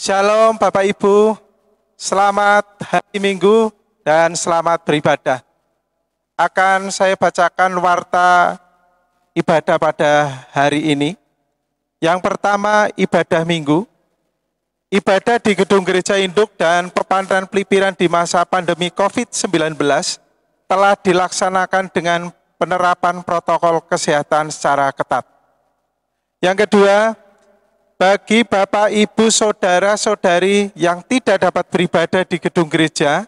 Shalom Bapak Ibu, selamat hari Minggu dan selamat beribadah. Akan saya bacakan warta ibadah pada hari ini. Yang pertama, ibadah Minggu. Ibadah di Gedung Gereja Induk dan Pepantren Pelipiran di masa pandemi COVID-19 telah dilaksanakan dengan penerapan protokol kesehatan secara ketat. Yang kedua, bagi Bapak, Ibu, Saudara-saudari yang tidak dapat beribadah di gedung gereja,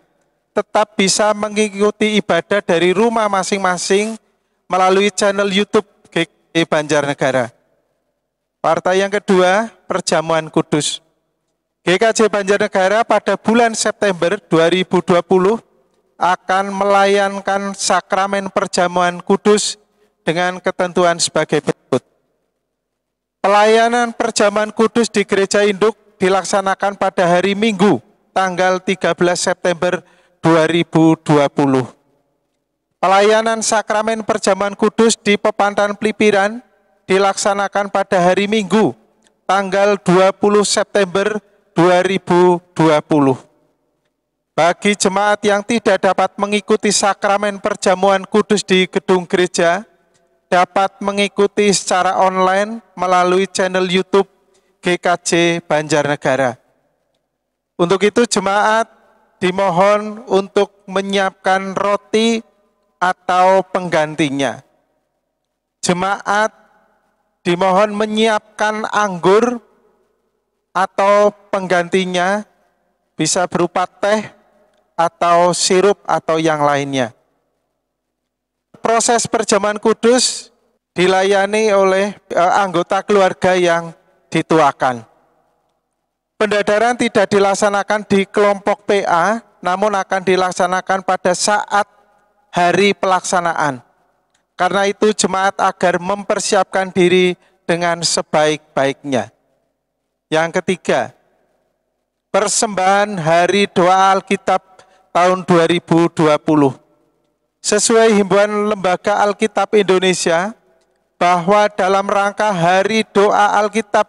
tetap bisa mengikuti ibadah dari rumah masing-masing melalui channel YouTube GKJ Banjarnegara. Warta yang kedua, perjamuan kudus. GKJ Banjarnegara pada bulan September 2020 akan melayankan sakramen perjamuan kudus dengan ketentuan sebagai berikut. Pelayanan perjamuan kudus di Gereja Induk dilaksanakan pada hari Minggu, tanggal 13 September 2020. Pelayanan sakramen perjamuan kudus di Pepantren Pelipiran dilaksanakan pada hari Minggu, tanggal 20 September 2020. Bagi jemaat yang tidak dapat mengikuti sakramen perjamuan kudus di gedung gereja, dapat mengikuti secara online melalui channel YouTube GKJ Banjarnegara. Untuk itu jemaat dimohon untuk menyiapkan roti atau penggantinya. Jemaat dimohon menyiapkan anggur atau penggantinya, bisa berupa teh atau sirup atau yang lainnya. Proses perjamuan kudus dilayani oleh anggota keluarga yang dituakan. Pendadaran tidak dilaksanakan di kelompok PA, namun akan dilaksanakan pada saat hari pelaksanaan. Karena itu jemaat agar mempersiapkan diri dengan sebaik-baiknya. Yang ketiga, persembahan Hari Doa Alkitab tahun 2020. Sesuai himbauan Lembaga Alkitab Indonesia, bahwa dalam rangka Hari Doa Alkitab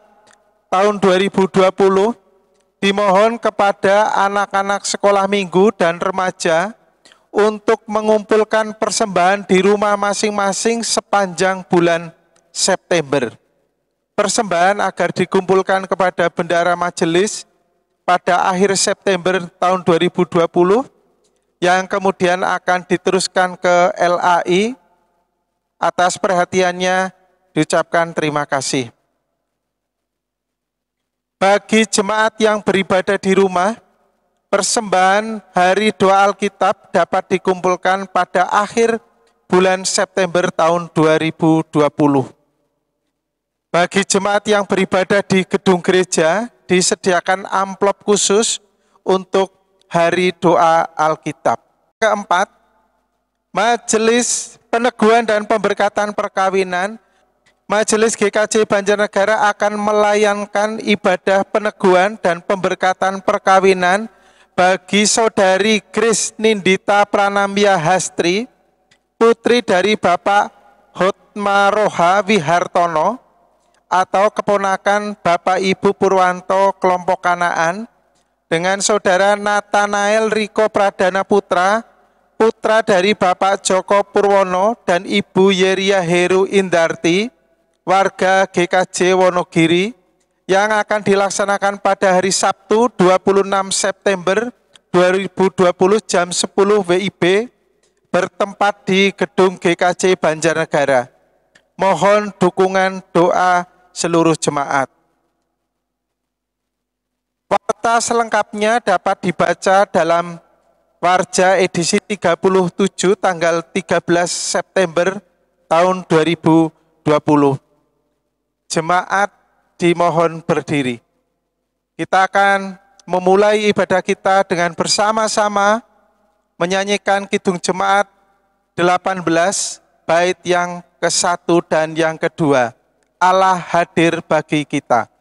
tahun 2020, dimohon kepada anak-anak sekolah minggu dan remaja untuk mengumpulkan persembahan di rumah masing-masing sepanjang bulan September. Persembahan agar dikumpulkan kepada bendara majelis pada akhir September tahun 2020, yang kemudian akan diteruskan ke LAI. Atas perhatiannya diucapkan terima kasih. Bagi jemaat yang beribadah di rumah, persembahan Hari Doa Alkitab dapat dikumpulkan pada akhir bulan September tahun 2020. Bagi jemaat yang beribadah di gedung gereja, disediakan amplop khusus untuk Hari Doa Alkitab. Keempat, Majelis Peneguhan dan Pemberkatan Perkawinan. Majelis GKJ Banjarnegara akan melayankan ibadah peneguhan dan pemberkatan perkawinan bagi Saudari Grace Nindita Pranambia Hastri, putri dari Bapak Hotmaroha Wihartono, atau keponakan Bapak Ibu Purwanto Kelompok Kanaan, dengan Saudara Nathanael Riko Pradana Putra, putra dari Bapak Joko Purwono dan Ibu Yeria Heru Indarti, warga GKJ Wonogiri, yang akan dilaksanakan pada hari Sabtu 26 September 2020 jam 10 WIB, bertempat di gedung GKJ Banjarnegara. Mohon dukungan doa seluruh jemaat. Warta selengkapnya dapat dibaca dalam Warja edisi 37 tanggal 13 September tahun 2020. Jemaat dimohon berdiri. Kita akan memulai ibadah kita dengan bersama-sama menyanyikan Kidung Jemaat 18, bait yang ke-1 dan yang kedua. Allah hadir bagi kita. Allah hadir bagi kita,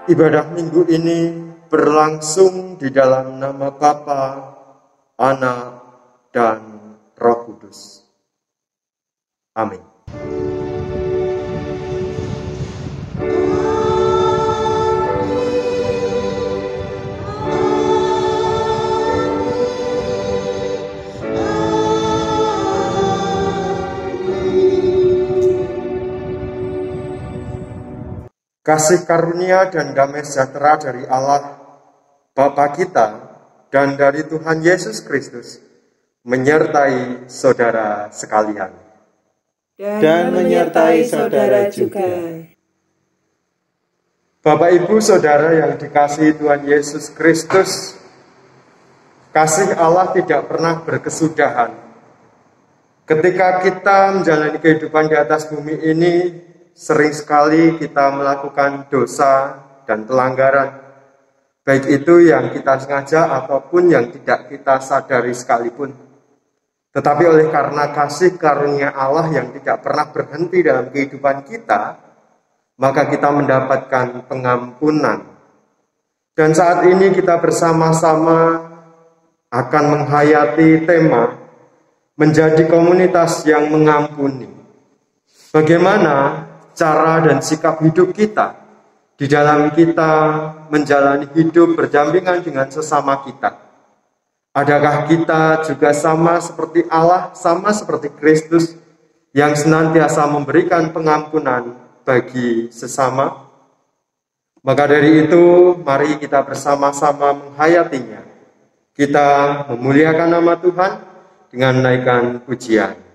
Ibadah minggu ini berlangsung di dalam nama Bapa, Anak, dan Roh Kudus. Amin. Kasih karunia dan damai sejahtera dari Allah, Bapa kita, dan dari Tuhan Yesus Kristus, menyertai saudara sekalian. Dan menyertai saudara juga. Bapak Ibu Saudara yang dikasihi Tuhan Yesus Kristus, kasih Allah tidak pernah berkesudahan. Ketika kita menjalani kehidupan di atas bumi ini, sering sekali kita melakukan dosa dan pelanggaran, baik itu yang kita sengaja ataupun yang tidak kita sadari sekalipun. Tetapi oleh karena kasih karunia Allah yang tidak pernah berhenti dalam kehidupan kita, maka kita mendapatkan pengampunan. Dan saat ini kita bersama-sama akan menghayati tema menjadi komunitas yang mengampuni. Bagaimana cara dan sikap hidup kita di dalam kita menjalani hidup berdampingan dengan sesama kita. Adakah kita juga sama seperti Allah, sama seperti Kristus yang senantiasa memberikan pengampunan bagi sesama? Maka dari itu, mari kita bersama-sama menghayatinya. Kita memuliakan nama Tuhan dengan menaikkan pujian.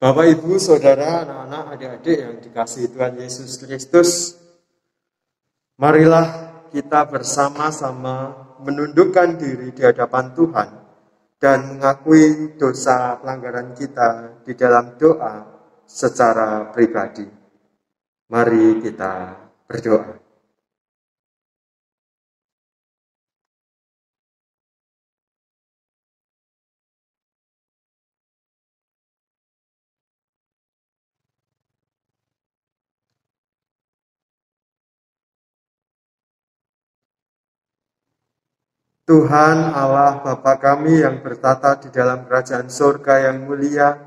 Bapak, Ibu, Saudara, anak-anak, adik-adik yang dikasihi Tuhan Yesus Kristus, marilah kita bersama-sama menundukkan diri di hadapan Tuhan dan mengakui dosa pelanggaran kita di dalam doa secara pribadi. Mari kita berdoa. Tuhan Allah Bapa kami yang bertata di dalam kerajaan surga yang mulia,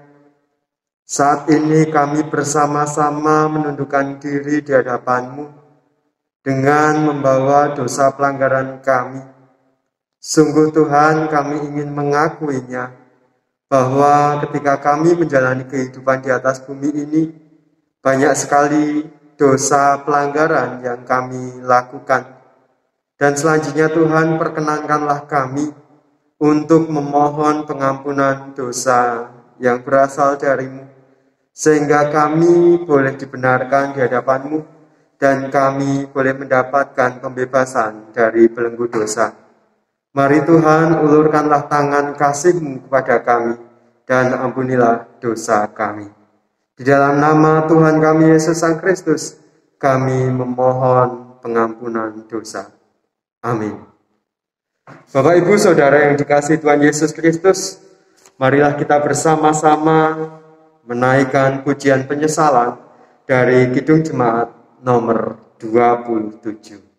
saat ini kami bersama-sama menundukkan diri di hadapan-Mu dengan membawa dosa pelanggaran kami. Sungguh Tuhan, kami ingin mengakuinya bahwa ketika kami menjalani kehidupan di atas bumi ini, banyak sekali dosa pelanggaran yang kami lakukan. Dan selanjutnya Tuhan, perkenankanlah kami untuk memohon pengampunan dosa yang berasal dari-Mu, sehingga kami boleh dibenarkan di hadapan-Mu dan kami boleh mendapatkan pembebasan dari belenggu dosa. Mari Tuhan, ulurkanlah tangan kasih-Mu kepada kami dan ampunilah dosa kami. Di dalam nama Tuhan kami Yesus Sang Kristus, kami memohon pengampunan dosa. Amin. Bapak, Ibu, Saudara yang dikasihi Tuhan Yesus Kristus, marilah kita bersama-sama menaikkan pujian penyesalan dari Kidung Jemaat nomor 27.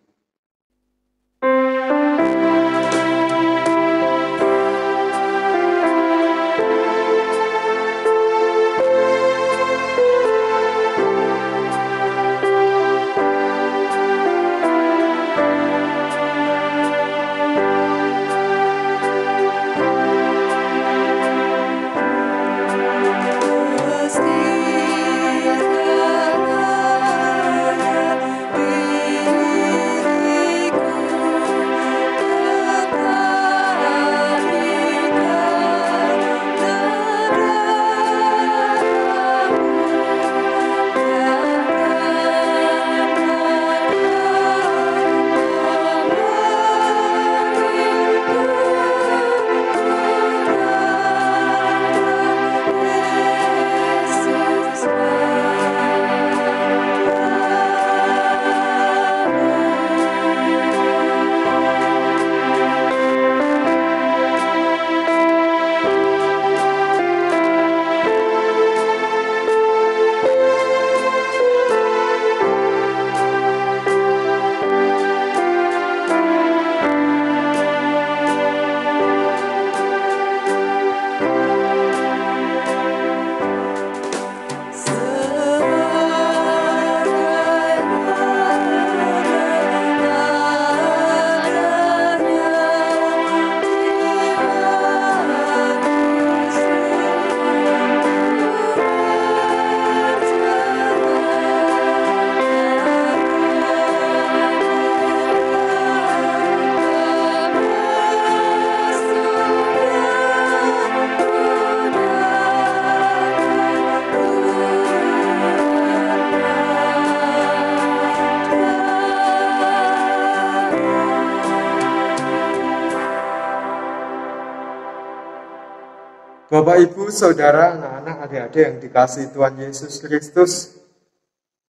Bapak, Ibu, Saudara, anak-anak, adik-adik yang dikasihi Tuhan Yesus Kristus,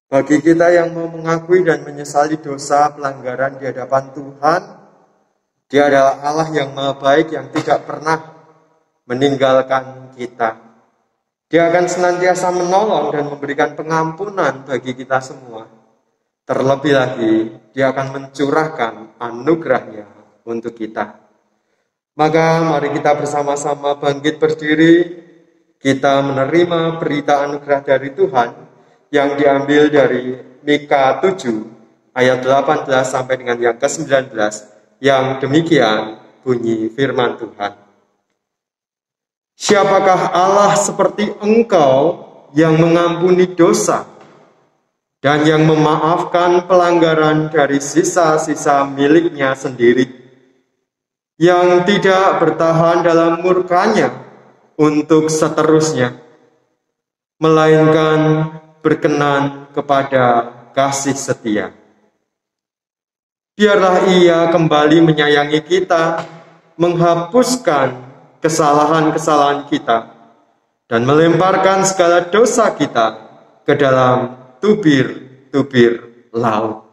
bagi kita yang mau mengakui dan menyesali dosa pelanggaran di hadapan Tuhan, Dia adalah Allah yang Maha Baik yang tidak pernah meninggalkan kita. Dia akan senantiasa menolong dan memberikan pengampunan bagi kita semua. Terlebih lagi, Dia akan mencurahkan anugerah-Nya untuk kita. Maka mari kita bersama-sama bangkit berdiri, kita menerima berita anugerah dari Tuhan yang diambil dari Mika 7 ayat 18 sampai dengan yang ke-19, yang demikian bunyi firman Tuhan. Siapakah Allah seperti Engkau yang mengampuni dosa dan yang memaafkan pelanggaran dari sisa-sisa miliknya sendiri, yang tidak bertahan dalam murkanya untuk seterusnya, melainkan berkenan kepada kasih setia. Biarlah Ia kembali menyayangi kita, menghapuskan kesalahan-kesalahan kita, dan melemparkan segala dosa kita ke dalam tubir-tubir laut.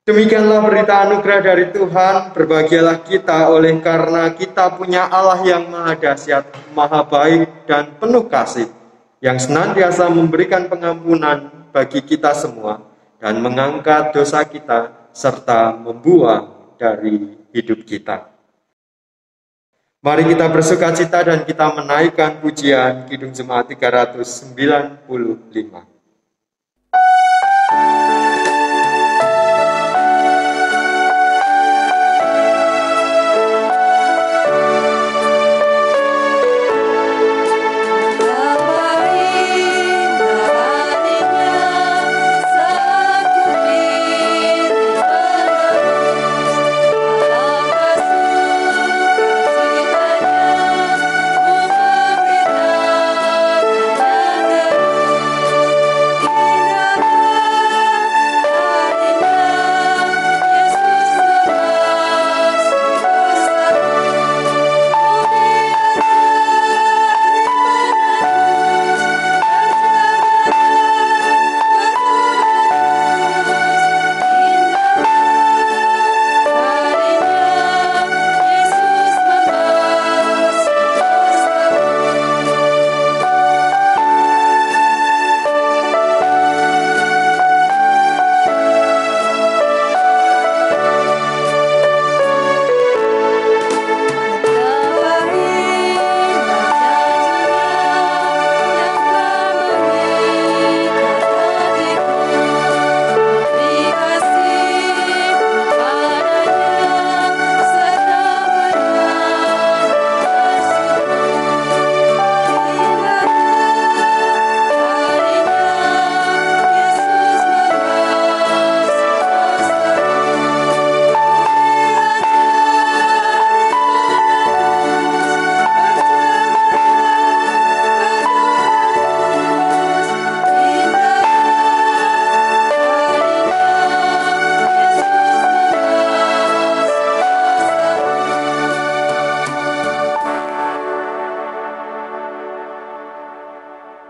Demikianlah berita anugerah dari Tuhan. Berbahagialah kita oleh karena kita punya Allah yang Maha Dahsyat, Maha Baik, dan penuh kasih, yang senantiasa memberikan pengampunan bagi kita semua dan mengangkat dosa kita serta membuang dari hidup kita. Mari kita bersukacita dan kita menaikkan pujian Kidung Jemaat 395.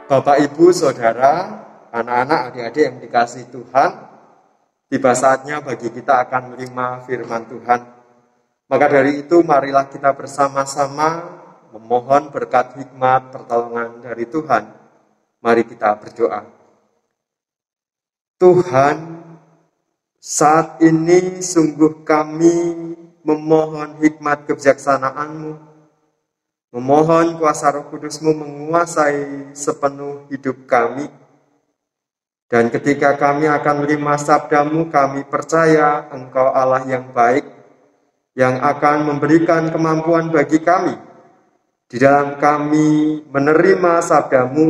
Bapak, Ibu, Saudara, anak-anak, adik-adik yang dikasihi Tuhan, tiba saatnya bagi kita akan menerima firman Tuhan. Maka dari itu, marilah kita bersama-sama memohon berkat hikmat pertolongan dari Tuhan. Mari kita berdoa. Tuhan, saat ini sungguh kami memohon hikmat kebijaksanaan-Mu, memohon kuasa Roh Kudus-Mu menguasai sepenuh hidup kami. Dan ketika kami akan menerima sabda-Mu, kami percaya Engkau Allah yang baik, yang akan memberikan kemampuan bagi kami, di dalam kami menerima sabda-Mu,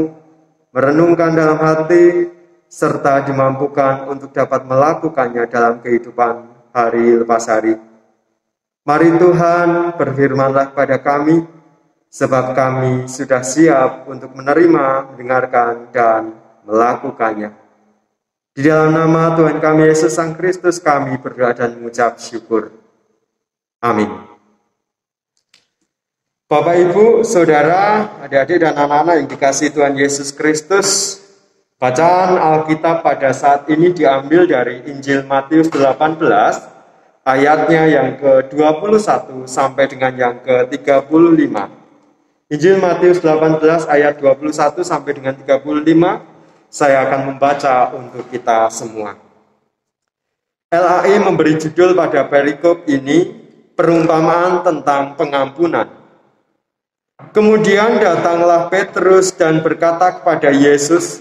merenungkan dalam hati, serta dimampukan untuk dapat melakukannya dalam kehidupan hari lepas hari. Mari Tuhan, berfirman-Lah kepada kami, sebab kami sudah siap untuk menerima, mendengarkan, dan melakukannya. Di dalam nama Tuhan kami Yesus Sang Kristus kami berdoa dan mengucap syukur. Amin. Bapak, Ibu, Saudara, adik-adik dan anak-anak yang dikasihi Tuhan Yesus Kristus, bacaan Alkitab pada saat ini diambil dari Injil Matius 18, ayatnya yang ke-21 sampai dengan yang ke-35. Injil Matius 18 ayat 21 sampai dengan 35, saya akan membaca untuk kita semua. LAI memberi judul pada perikop ini, perumpamaan tentang pengampunan. Kemudian datanglah Petrus dan berkata kepada Yesus,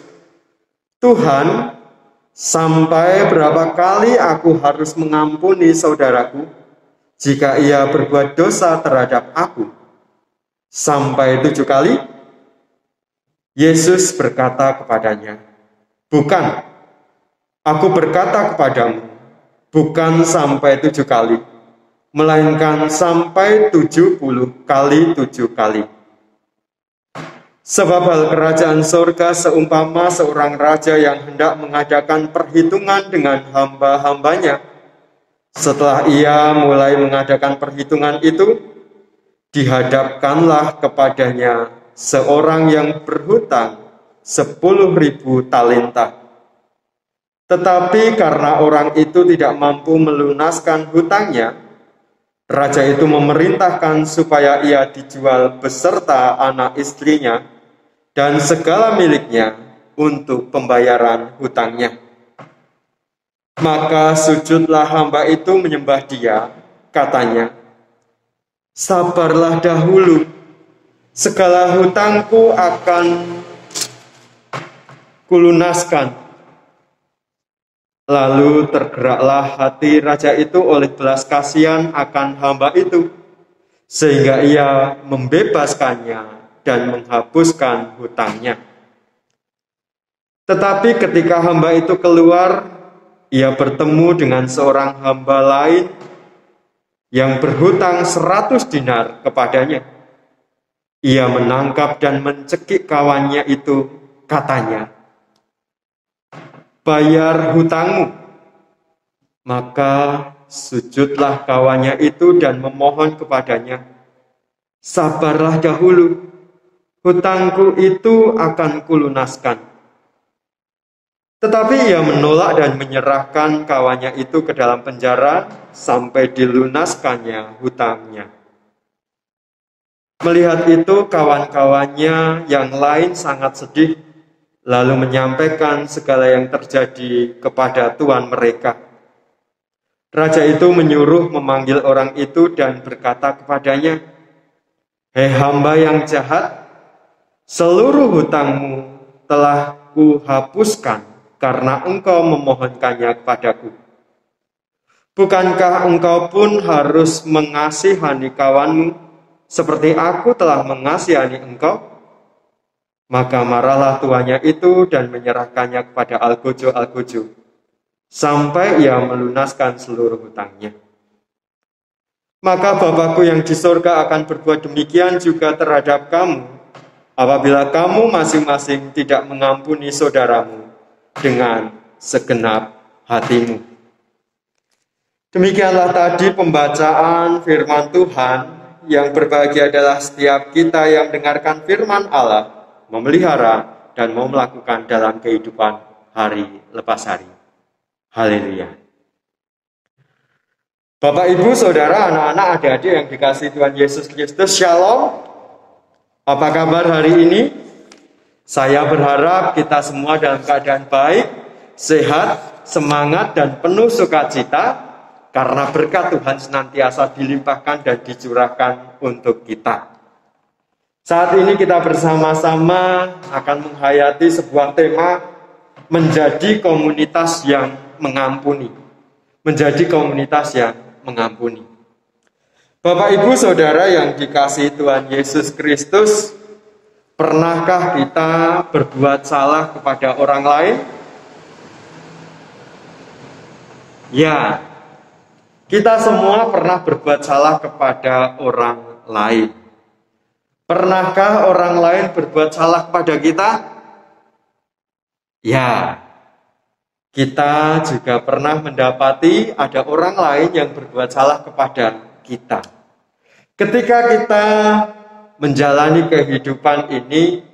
"Tuhan, sampai berapa kali aku harus mengampuni saudaraku jika ia berbuat dosa terhadap aku? Sampai 7 kali?" Yesus berkata kepadanya, "Bukan, aku berkata kepadamu, bukan sampai 7 kali, melainkan sampai 70 kali 7 kali. Sebab hal kerajaan surga seumpama seorang raja yang hendak mengadakan perhitungan dengan hamba-hambanya. Setelah ia mulai mengadakan perhitungan itu, dihadapkanlah kepadanya seorang yang berhutang 10.000 talenta. Tetapi karena orang itu tidak mampu melunaskan hutangnya, raja itu memerintahkan supaya ia dijual beserta anak istrinya dan segala miliknya untuk pembayaran hutangnya. Maka sujudlah hamba itu menyembah dia, katanya, 'Sabarlah dahulu, segala hutangku akan kulunaskan.' Lalu tergeraklah hati raja itu oleh belas kasihan akan hamba itu, sehingga ia membebaskannya dan menghapuskan hutangnya. Tetapi ketika hamba itu keluar, ia bertemu dengan seorang hamba lain yang berhutang 100 dinar kepadanya. Ia menangkap dan mencekik kawannya itu, katanya, 'Bayar hutangmu.' Maka sujudlah kawannya itu dan memohon kepadanya, 'Sabarlah dahulu, hutangku itu akan kulunaskan.' Tetapi ia menolak dan menyerahkan kawannya itu ke dalam penjara sampai dilunaskannya hutangnya. Melihat itu, kawan-kawannya yang lain sangat sedih, lalu menyampaikan segala yang terjadi kepada tuan mereka. Raja itu menyuruh memanggil orang itu dan berkata kepadanya, 'Hei hamba yang jahat, seluruh hutangmu telah kuhapuskan karena engkau memohonkannya kepadaku. Bukankah engkau pun harus mengasihani kawanmu seperti aku telah mengasihani engkau?' Maka marahlah tuannya itu dan menyerahkannya kepada algojo-algojo, sampai ia melunaskan seluruh hutangnya. Maka Bapakku yang di sorga akan berbuat demikian juga terhadap kamu, apabila kamu masing-masing tidak mengampuni saudaramu dengan segenap hatimu." Demikianlah tadi pembacaan firman Tuhan. Yang berbahagia adalah setiap kita yang mendengarkan firman Allah, memelihara dan mau melakukan dalam kehidupan hari lepas hari. Haleluya. Bapak, Ibu, Saudara, anak-anak, adik-adik yang dikasihi Tuhan Yesus Kristus, Shalom. Apa kabar hari ini? Saya berharap kita semua dalam keadaan baik, sehat, semangat, dan penuh sukacita, karena berkat Tuhan senantiasa dilimpahkan dan dicurahkan untuk kita. Saat ini kita bersama-sama akan menghayati sebuah tema, menjadi komunitas yang mengampuni. Menjadi komunitas yang mengampuni. Bapak, Ibu, Saudara yang dikasihi Tuhan Yesus Kristus, pernahkah kita berbuat salah kepada orang lain? Ya, kita semua pernah berbuat salah kepada orang lain. Pernahkah orang lain berbuat salah kepada kita? Ya, kita juga pernah mendapati ada orang lain yang berbuat salah kepada kita. Ketika kita menjalani kehidupan ini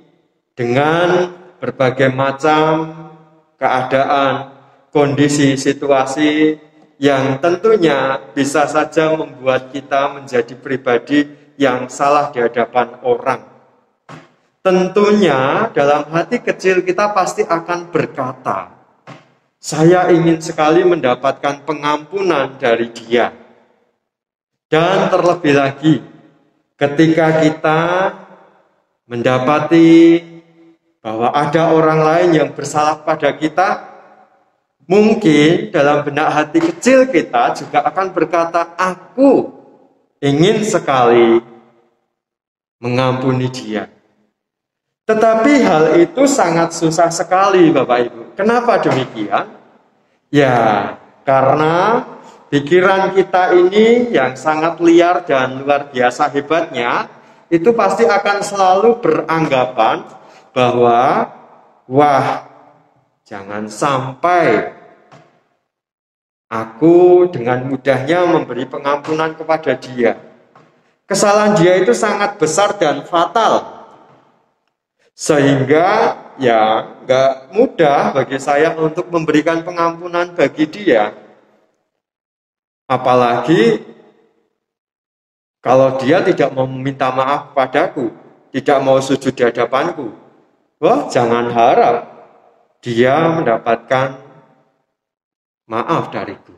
dengan berbagai macam keadaan, kondisi, situasi yang tentunya bisa saja membuat kita menjadi pribadi yang salah di hadapan orang. Tentunya dalam hati kecil kita pasti akan berkata, saya ingin sekali mendapatkan pengampunan dari dia. Dan terlebih lagi, ketika kita mendapati bahwa ada orang lain yang bersalah pada kita, mungkin dalam benak hati kecil kita juga akan berkata, aku ingin sekali mengampuni dia. Tetapi hal itu sangat susah sekali, Bapak Ibu. Kenapa demikian? Ya, karena pikiran kita ini yang sangat liar dan luar biasa hebatnya, itu pasti akan selalu beranggapan bahwa, wah, jangan sampai aku dengan mudahnya memberi pengampunan kepada dia. Kesalahan dia itu sangat besar dan fatal. Sehingga ya nggak mudah bagi saya untuk memberikan pengampunan bagi dia. Apalagi kalau dia tidak mau meminta maaf padaku, tidak mau sujud di hadapanku. Wah, jangan harap dia mendapatkan maaf dariku.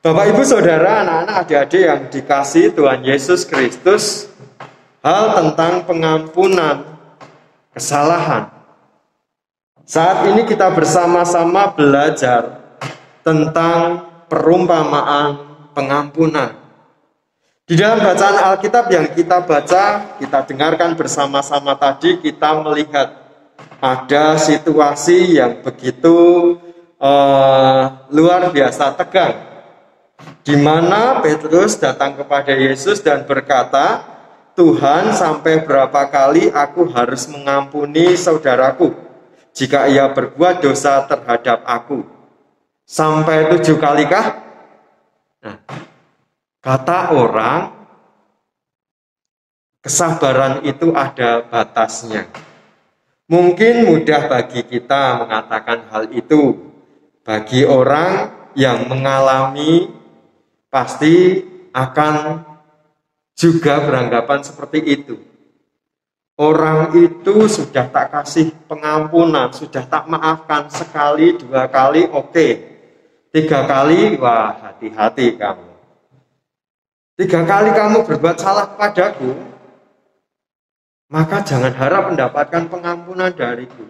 Bapak, Ibu, Saudara, anak-anak, adik-adik yang dikasihi Tuhan Yesus Kristus, hal tentang pengampunan kesalahan. Saat ini kita bersama-sama belajar tentang perumpamaan pengampunan. Di dalam bacaan Alkitab yang kita baca, kita dengarkan bersama-sama tadi, kita melihat ada situasi yang begitu luar biasa tegang, di mana Petrus datang kepada Yesus dan berkata, Tuhan, sampai berapa kali aku harus mengampuni saudaraku jika ia berbuat dosa terhadap aku? Sampai 7 kali kah? Nah, kata orang, kesabaran itu ada batasnya. Mungkin mudah bagi kita mengatakan hal itu. Bagi orang yang mengalami, pasti akan juga beranggapan seperti itu. Orang itu sudah tak kasih pengampunan, sudah tak maafkan sekali, 2 kali, oke. 3 kali, wah, hati-hati kamu. 3 kali kamu berbuat salah padaku, maka jangan harap mendapatkan pengampunan dariku.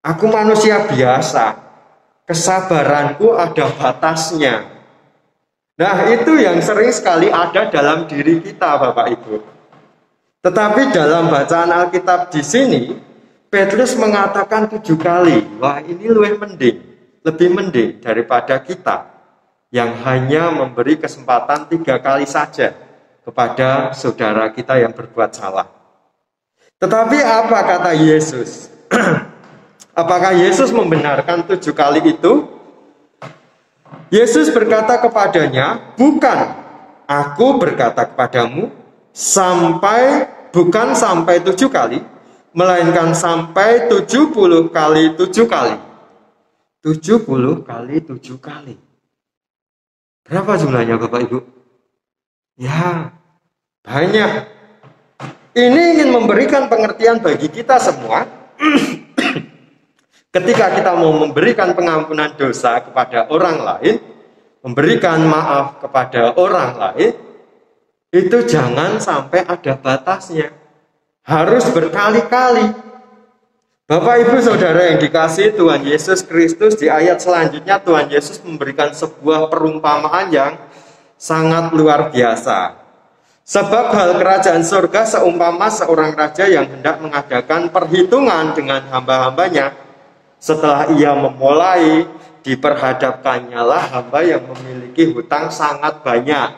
Aku manusia biasa, kesabaranku ada batasnya. Nah, itu yang sering sekali ada dalam diri kita, Bapak Ibu. Tetapi dalam bacaan Alkitab di sini, Petrus mengatakan 7 kali. Wah, ini lebih mending daripada kita yang hanya memberi kesempatan 3 kali saja kepada saudara kita yang berbuat salah. Tetapi apa kata Yesus? Apakah Yesus membenarkan 7 kali itu? Yesus berkata kepadanya, bukan, aku berkata kepadamu, bukan sampai 7 kali, melainkan sampai 70 kali 7 kali. 70 kali 7 kali. Berapa jumlahnya, Bapak Ibu? Ya, banyak. Ini ingin memberikan pengertian bagi kita semua. Ketika kita mau memberikan pengampunan dosa kepada orang lain, memberikan maaf kepada orang lain, itu jangan sampai ada batasnya. Harus berkali-kali. Bapak, Ibu, Saudara yang dikasihi Tuhan Yesus Kristus, di ayat selanjutnya Tuhan Yesus memberikan sebuah perumpamaan yang sangat luar biasa. Sebab hal kerajaan surga seumpama seorang raja yang hendak mengadakan perhitungan dengan hamba-hambanya. Setelah ia memulai, diperhadapkannya lah hamba yang memiliki hutang sangat banyak.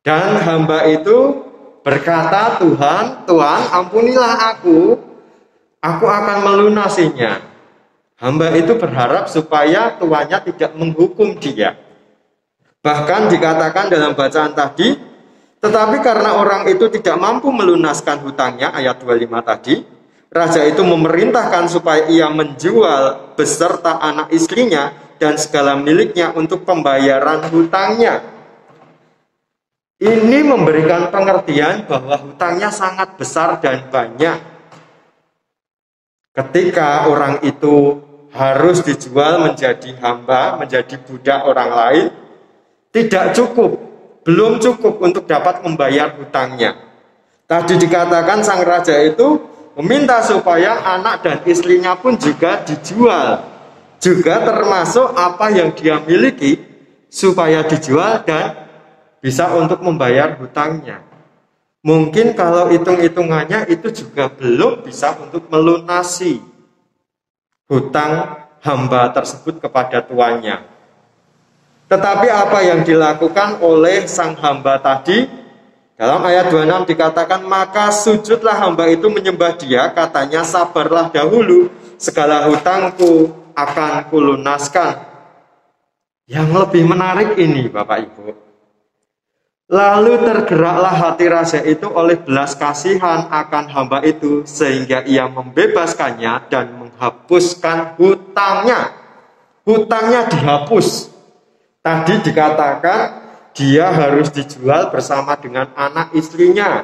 Dan hamba itu berkata, Tuhan, ampunilah aku akan melunasinya. Hamba itu berharap supaya tuannya tidak menghukum dia. Bahkan dikatakan dalam bacaan tadi, Tetapi karena orang itu tidak mampu melunaskan hutangnya, ayat 25 tadi, raja itu memerintahkan supaya ia menjual beserta anak istrinya dan segala miliknya untuk pembayaran hutangnya. Ini memberikan pengertian bahwa hutangnya sangat besar dan banyak. Ketika orang itu harus dijual menjadi hamba, menjadi budak orang lain, tidak cukup, belum cukup untuk dapat membayar hutangnya. Tadi dikatakan sang raja itu meminta supaya anak dan istrinya pun juga dijual, juga termasuk apa yang dia miliki supaya dijual dan bisa untuk membayar hutangnya. Mungkin kalau hitung-hitungannya itu juga belum bisa untuk melunasi hutang hamba tersebut kepada tuannya. Tetapi apa yang dilakukan oleh sang hamba tadi? Dalam ayat 26 dikatakan, maka sujudlah hamba itu menyembah dia, katanya, sabarlah dahulu, segala hutangku akan kulunaskan. Yang lebih menarik ini, Bapak Ibu. Lalu tergeraklah hati raja itu oleh belas kasihan akan hamba itu, sehingga ia membebaskannya dan menghapuskan hutangnya. Hutangnya dihapus. Tadi dikatakan dia harus dijual bersama dengan anak istrinya.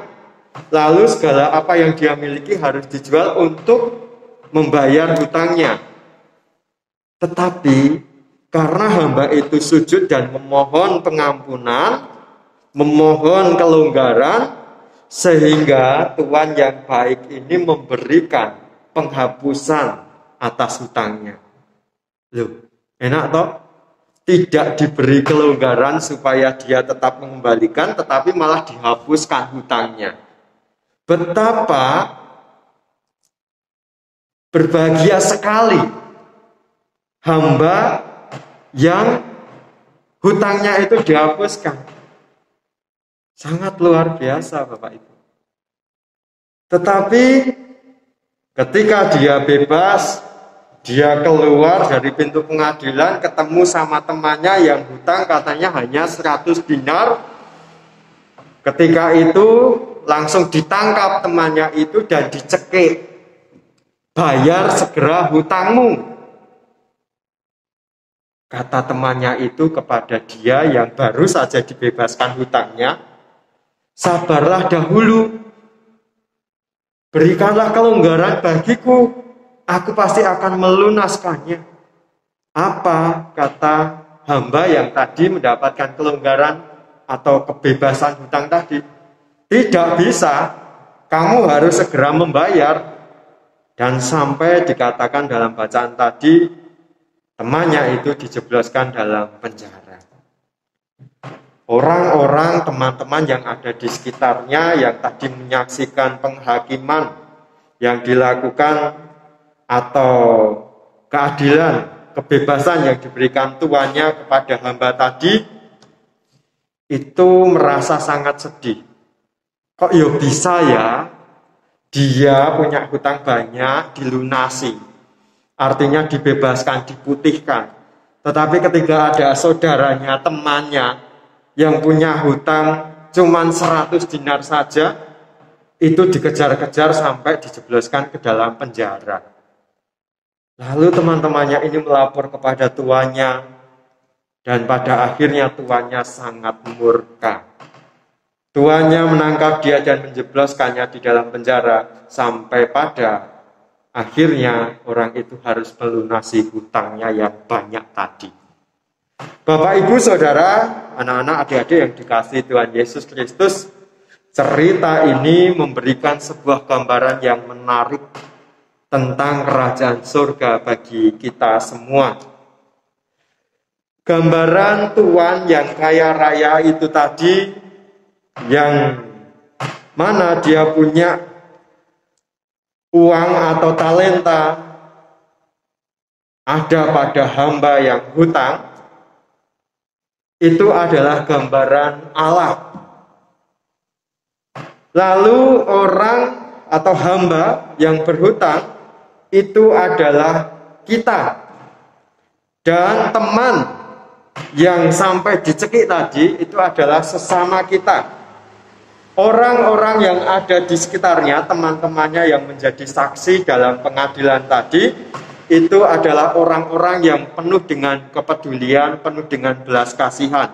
Lalu segala apa yang dia miliki harus dijual untuk membayar hutangnya. Tetapi karena hamba itu sujud dan memohon pengampunan, memohon kelonggaran, sehingga Tuhan yang baik ini memberikan penghapusan atas hutangnya. Loh, enak toh? Tidak diberi kelonggaran supaya dia tetap mengembalikan, tetapi malah dihapuskan hutangnya. Betapa berbahagia sekali hamba yang hutangnya itu dihapuskan. Sangat luar biasa, Bapak Ibu. Tetapi ketika dia bebas, dia keluar dari pintu pengadilan, ketemu sama temannya yang hutang katanya hanya 100 dinar. Ketika itu langsung ditangkap temannya itu dan dicekik. Bayar segera hutangmu. Kata temannya itu kepada dia yang baru saja dibebaskan hutangnya, sabarlah dahulu, berikanlah kelonggaran bagiku, aku pasti akan melunaskannya. Apa kata hamba yang tadi mendapatkan kelonggaran atau kebebasan hutang tadi? Tidak bisa, kamu harus segera membayar. Dan sampai dikatakan dalam bacaan tadi, temannya itu dijebloskan dalam penjara. Orang-orang, teman-teman yang ada di sekitarnya yang tadi menyaksikan penghakiman yang dilakukan atau keadilan, kebebasan yang diberikan tuannya kepada hamba tadi, itu merasa sangat sedih. Kok ya bisa ya, dia punya hutang banyak, dilunasi. Artinya dibebaskan, diputihkan. Tetapi ketika ada saudaranya, temannya, yang punya hutang cuman 100 dinar saja, itu dikejar-kejar sampai dijebloskan ke dalam penjara. Lalu teman-temannya ini melapor kepada tuannya, dan pada akhirnya tuannya sangat murka. Tuannya menangkap dia dan menjebloskannya di dalam penjara, sampai pada akhirnya orang itu harus melunasi hutangnya yang banyak tadi. Bapak, Ibu, Saudara, anak-anak, adik-adik yang dikasihi Tuhan Yesus Kristus, cerita ini memberikan sebuah gambaran yang menarik tentang kerajaan surga bagi kita semua. Gambaran Tuhan yang kaya raya itu tadi, yang mana dia punya uang atau talenta ada pada hamba yang hutang, itu adalah gambaran Allah. Lalu orang atau hamba yang berhutang itu adalah kita. Dan teman yang sampai dicekik tadi itu adalah sesama kita. Orang-orang yang ada di sekitarnya, teman-temannya yang menjadi saksi dalam pengadilan tadi, itu adalah orang-orang yang penuh dengan kepedulian, penuh dengan belas kasihan.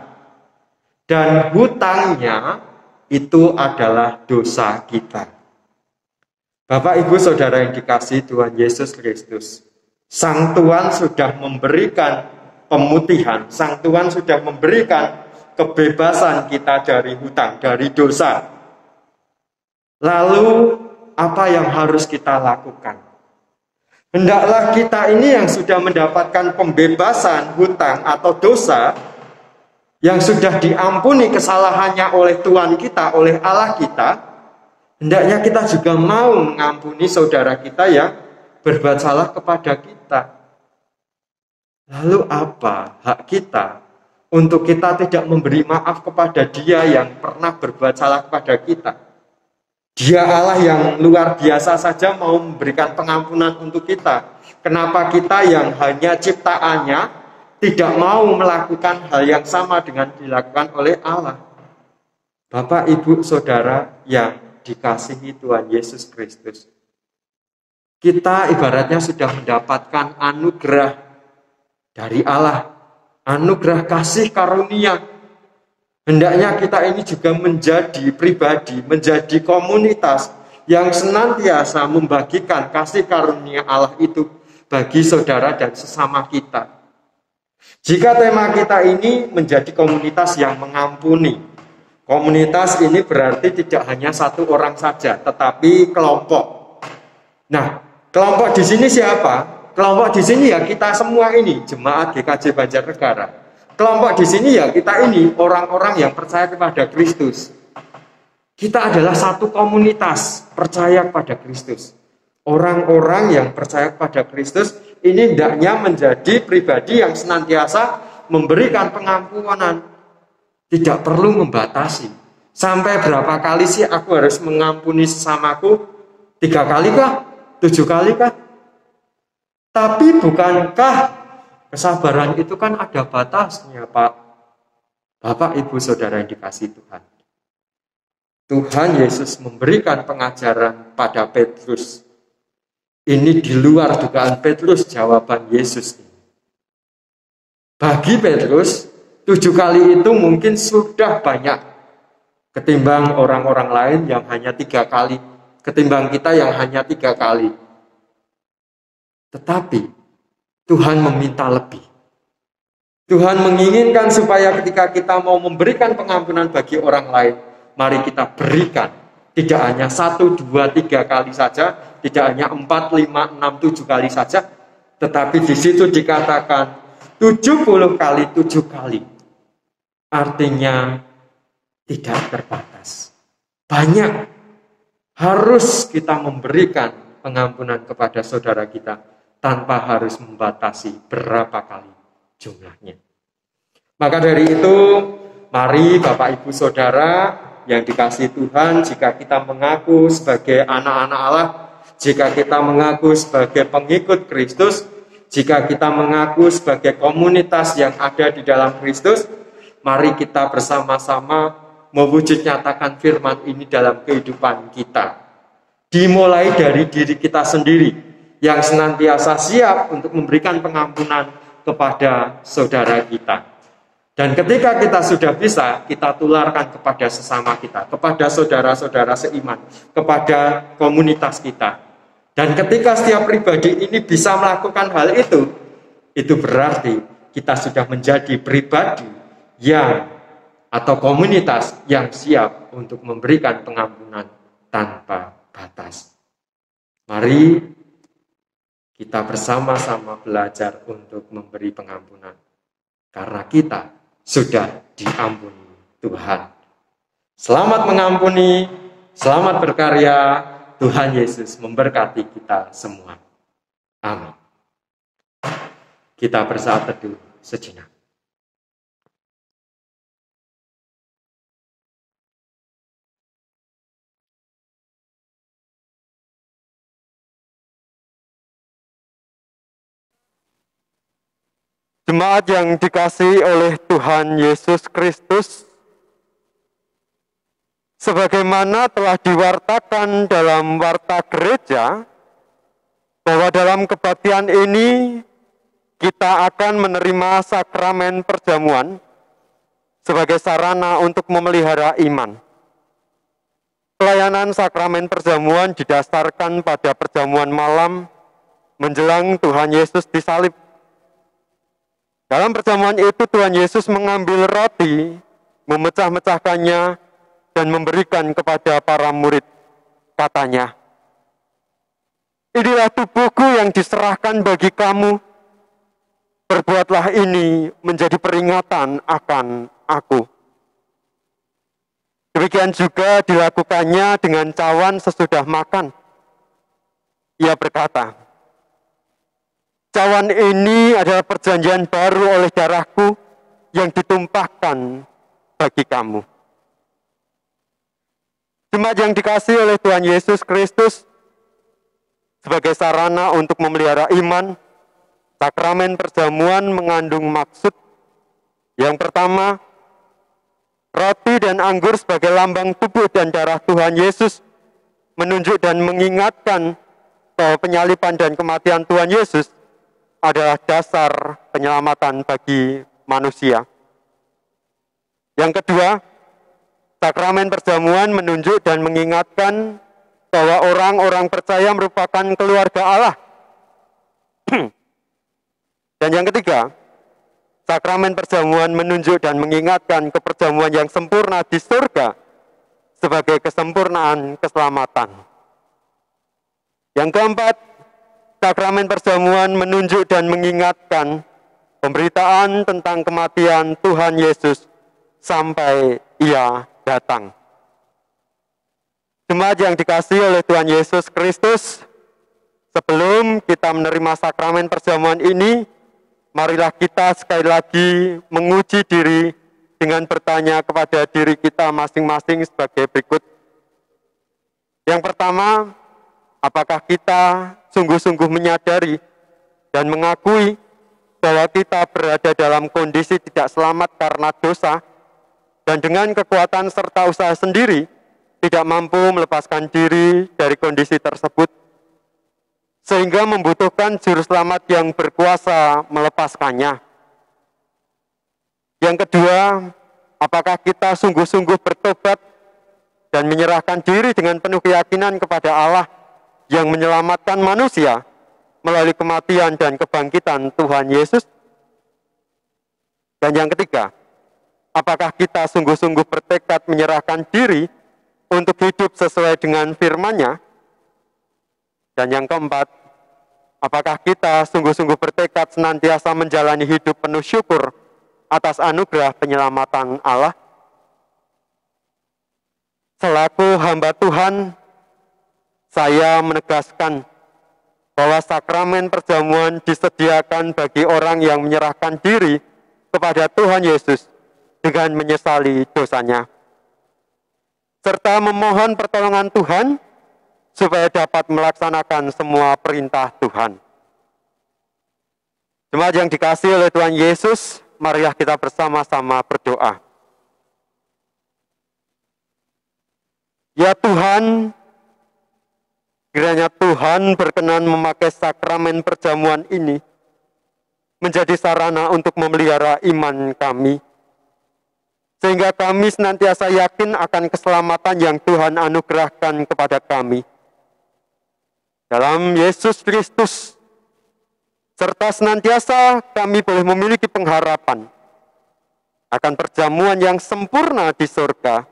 Dan hutangnya itu adalah dosa kita. Bapak, Ibu, Saudara yang dikasihi Tuhan Yesus Kristus, Sang Tuhan sudah memberikan pemutihan, Sang Tuhan sudah memberikan kebebasan kita dari hutang, dari dosa. Lalu apa yang harus kita lakukan? Hendaklah kita ini yang sudah mendapatkan pembebasan hutang atau dosa, yang sudah diampuni kesalahannya oleh Tuhan kita, oleh Allah kita, hendaknya kita juga mau mengampuni saudara kita yang berbuat salah kepada kita. Lalu apa hak kita untuk kita tidak memberi maaf kepada dia yang pernah berbuat salah kepada kita? Dia Allah yang luar biasa saja mau memberikan pengampunan untuk kita. Kenapa kita yang hanya ciptaannya tidak mau melakukan hal yang sama dengan dilakukan oleh Allah? Bapak, Ibu, Saudara yang dikasihi Tuhan Yesus Kristus, kita ibaratnya sudah mendapatkan anugerah dari Allah, anugerah kasih karunia. Hendaknya kita ini juga menjadi pribadi, menjadi komunitas yang senantiasa membagikan kasih karunia Allah itu bagi saudara dan sesama kita. Jika tema kita ini menjadi komunitas yang mengampuni, komunitas ini berarti tidak hanya satu orang saja, tetapi kelompok. Nah, kelompok di sini siapa? Kelompok di sini ya kita semua ini, jemaat GKJ Banjarnegara. Kelompok di sini ya kita ini, orang-orang yang percaya kepada Kristus. Kita adalah satu komunitas percaya kepada Kristus. Orang-orang yang percaya kepada Kristus ini hendaknya menjadi pribadi yang senantiasa memberikan pengampunan. Tidak perlu membatasi. Sampai berapa kali sih aku harus mengampuni sesamaku? 3 kali kah? 7 kali kah? Tapi bukankah kesabaran itu kan ada batasnya, Pak? Bapak, Ibu, Saudara yang dikasihi Tuhan. Tuhan Yesus memberikan pengajaran pada Petrus. Ini di luar dugaan Petrus jawaban Yesus. Bagi Petrus, 7 kali itu mungkin sudah banyak ketimbang orang-orang lain yang hanya 3 kali, ketimbang kita yang hanya 3 kali. Tetapi Tuhan meminta lebih. Tuhan menginginkan supaya ketika kita mau memberikan pengampunan bagi orang lain, mari kita berikan. Tidak hanya 1, 2, 3 kali saja, tidak hanya 4, 5, 6, 7 kali saja, tetapi di situ dikatakan 70 kali 7 kali. Artinya tidak terbatas. Banyak harus kita memberikan pengampunan kepada saudara kita tanpa harus membatasi berapa kali jumlahnya. Maka dari itu, mari Bapak, Ibu, Saudara yang dikasihi Tuhan, jika kita mengaku sebagai anak-anak Allah, jika kita mengaku sebagai pengikut Kristus, jika kita mengaku sebagai komunitas yang ada di dalam Kristus, mari kita bersama-sama mewujud nyatakan firman ini dalam kehidupan kita. Dimulai dari diri kita sendiri, yang senantiasa siap untuk memberikan pengampunan kepada saudara kita. Dan ketika kita sudah bisa, kita tularkan kepada sesama kita, kepada saudara-saudara seiman, kepada komunitas kita. Dan ketika setiap pribadi ini bisa melakukan hal itu berarti kita sudah menjadi pribadi yang atau komunitas yang siap untuk memberikan pengampunan tanpa batas. Mari kita bersama-sama belajar untuk memberi pengampunan. Karena kita sudah diampuni Tuhan. Selamat mengampuni, selamat berkarya. Tuhan Yesus memberkati kita semua. Amin. Kita bersaat teduh sejenak. Jemaat yang dikasihi oleh Tuhan Yesus Kristus, Sebagaimana telah diwartakan dalam warta gereja, bahwa dalam kebaktian ini kita akan menerima sakramen perjamuan sebagai sarana untuk memelihara iman. Pelayanan sakramen perjamuan didasarkan pada perjamuan malam menjelang Tuhan Yesus disalib. Dalam perjamuan itu Tuhan Yesus mengambil roti, memecah-mecahkannya, dan memberikan kepada para murid. Katanya, "Inilah tubuhku yang diserahkan bagi kamu. Perbuatlah ini menjadi peringatan akan aku." Demikian juga dilakukannya dengan cawan sesudah makan. Ia berkata, "Cawan ini adalah perjanjian baru oleh darahku yang ditumpahkan bagi kamu." Jemaat yang dikasihi oleh Tuhan Yesus Kristus, sebagai sarana untuk memelihara iman, sakramen perjamuan mengandung maksud. Yang pertama, roti dan anggur sebagai lambang tubuh dan darah Tuhan Yesus menunjuk dan mengingatkan bahwa penyaliban dan kematian Tuhan Yesus adalah dasar penyelamatan bagi manusia. Yang kedua, sakramen perjamuan menunjuk dan mengingatkan bahwa orang-orang percaya merupakan keluarga Allah. Dan yang ketiga, sakramen perjamuan menunjuk dan mengingatkan keperjamuan yang sempurna di surga sebagai kesempurnaan keselamatan. Yang keempat, sakramen perjamuan menunjuk dan mengingatkan pemberitaan tentang kematian Tuhan Yesus sampai Ia datang. Jemaat yang dikasihi oleh Tuhan Yesus Kristus, sebelum kita menerima sakramen perjamuan ini, marilah kita sekali lagi menguji diri dengan bertanya kepada diri kita masing-masing sebagai berikut. Yang pertama, apakah kita sungguh-sungguh menyadari dan mengakui bahwa kita berada dalam kondisi tidak selamat karena dosa, dan dengan kekuatan serta usaha sendiri tidak mampu melepaskan diri dari kondisi tersebut, sehingga membutuhkan juru selamat yang berkuasa melepaskannya. Yang kedua, apakah kita sungguh-sungguh bertobat dan menyerahkan diri dengan penuh keyakinan kepada Allah yang menyelamatkan manusia melalui kematian dan kebangkitan Tuhan Yesus? Dan yang ketiga, apakah kita sungguh-sungguh bertekad menyerahkan diri untuk hidup sesuai dengan firman-Nya? Dan yang keempat, apakah kita sungguh-sungguh bertekad senantiasa menjalani hidup penuh syukur atas anugerah penyelamatan Allah? Selaku hamba Tuhan, saya menegaskan bahwa sakramen perjamuan disediakan bagi orang yang menyerahkan diri kepada Tuhan Yesus dengan menyesali dosanya, serta memohon pertolongan Tuhan supaya dapat melaksanakan semua perintah Tuhan. Jemaat yang dikasihi oleh Tuhan Yesus, marilah kita bersama-sama berdoa. Ya Tuhan, kiranya Tuhan berkenan memakai sakramen perjamuan ini menjadi sarana untuk memelihara iman kami, sehingga kami senantiasa yakin akan keselamatan yang Tuhan anugerahkan kepada kami. Dalam Yesus Kristus, serta senantiasa kami boleh memiliki pengharapan akan perjamuan yang sempurna di surga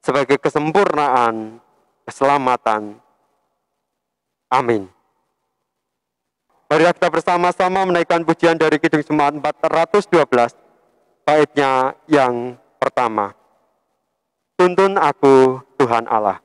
sebagai kesempurnaan keselamatan. Amin. Marilah kita bersama-sama menaikkan pujian dari Kidung Jemaat 412, baitnya yang pertama. Tuntun aku, Tuhan Allah.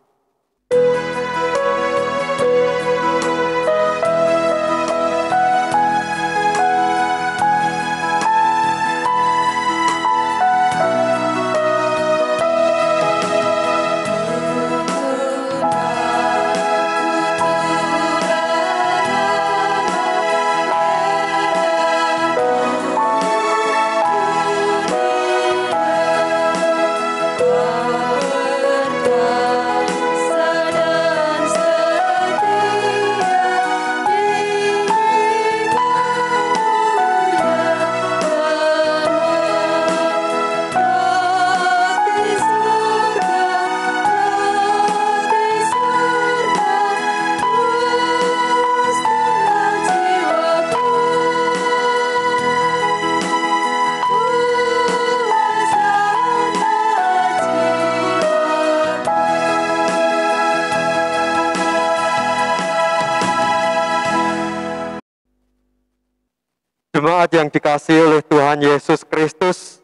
Jemaat yang dikasihi oleh Tuhan Yesus Kristus,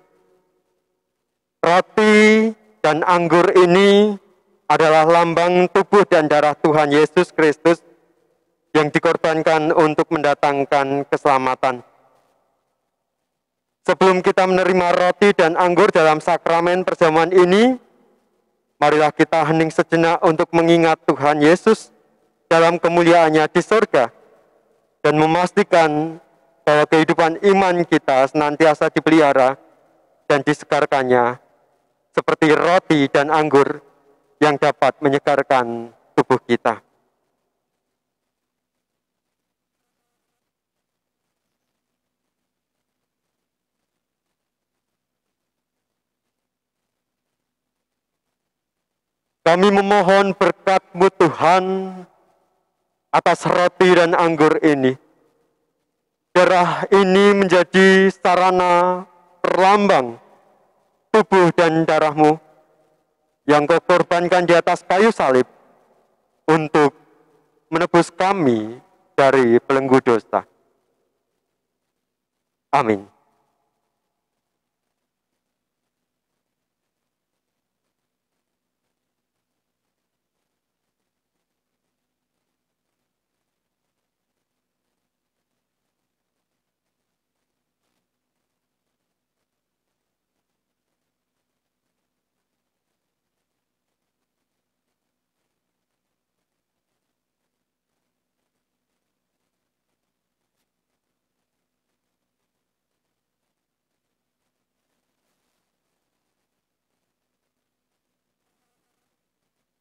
roti dan anggur ini adalah lambang tubuh dan darah Tuhan Yesus Kristus yang dikorbankan untuk mendatangkan keselamatan. Sebelum kita menerima roti dan anggur dalam sakramen perjamuan ini, marilah kita hening sejenak untuk mengingat Tuhan Yesus dalam kemuliaannya di surga dan memastikan bahwa kehidupan iman kita senantiasa dipelihara dan disegarkannya seperti roti dan anggur yang dapat menyegarkan tubuh kita. Kami memohon berkat-Mu Tuhan atas roti dan anggur ini. Darah ini menjadi sarana perlambang tubuh dan darah-Mu yang Kau korbankan di atas kayu salib untuk menebus kami dari belenggu dosa. Amin.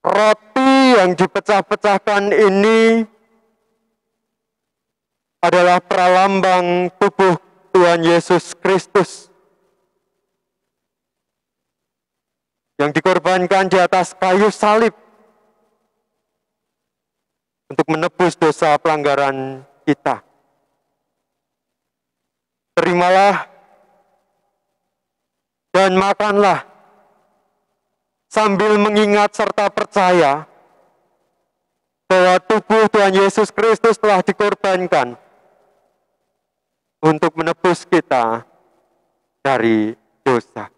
Roti yang dipecah-pecahkan ini adalah pralambang tubuh Tuhan Yesus Kristus yang dikorbankan di atas kayu salib untuk menebus dosa pelanggaran kita. Terimalah dan makanlah sambil mengingat serta percaya bahwa tubuh Tuhan Yesus Kristus telah dikorbankan untuk menebus kita dari dosa.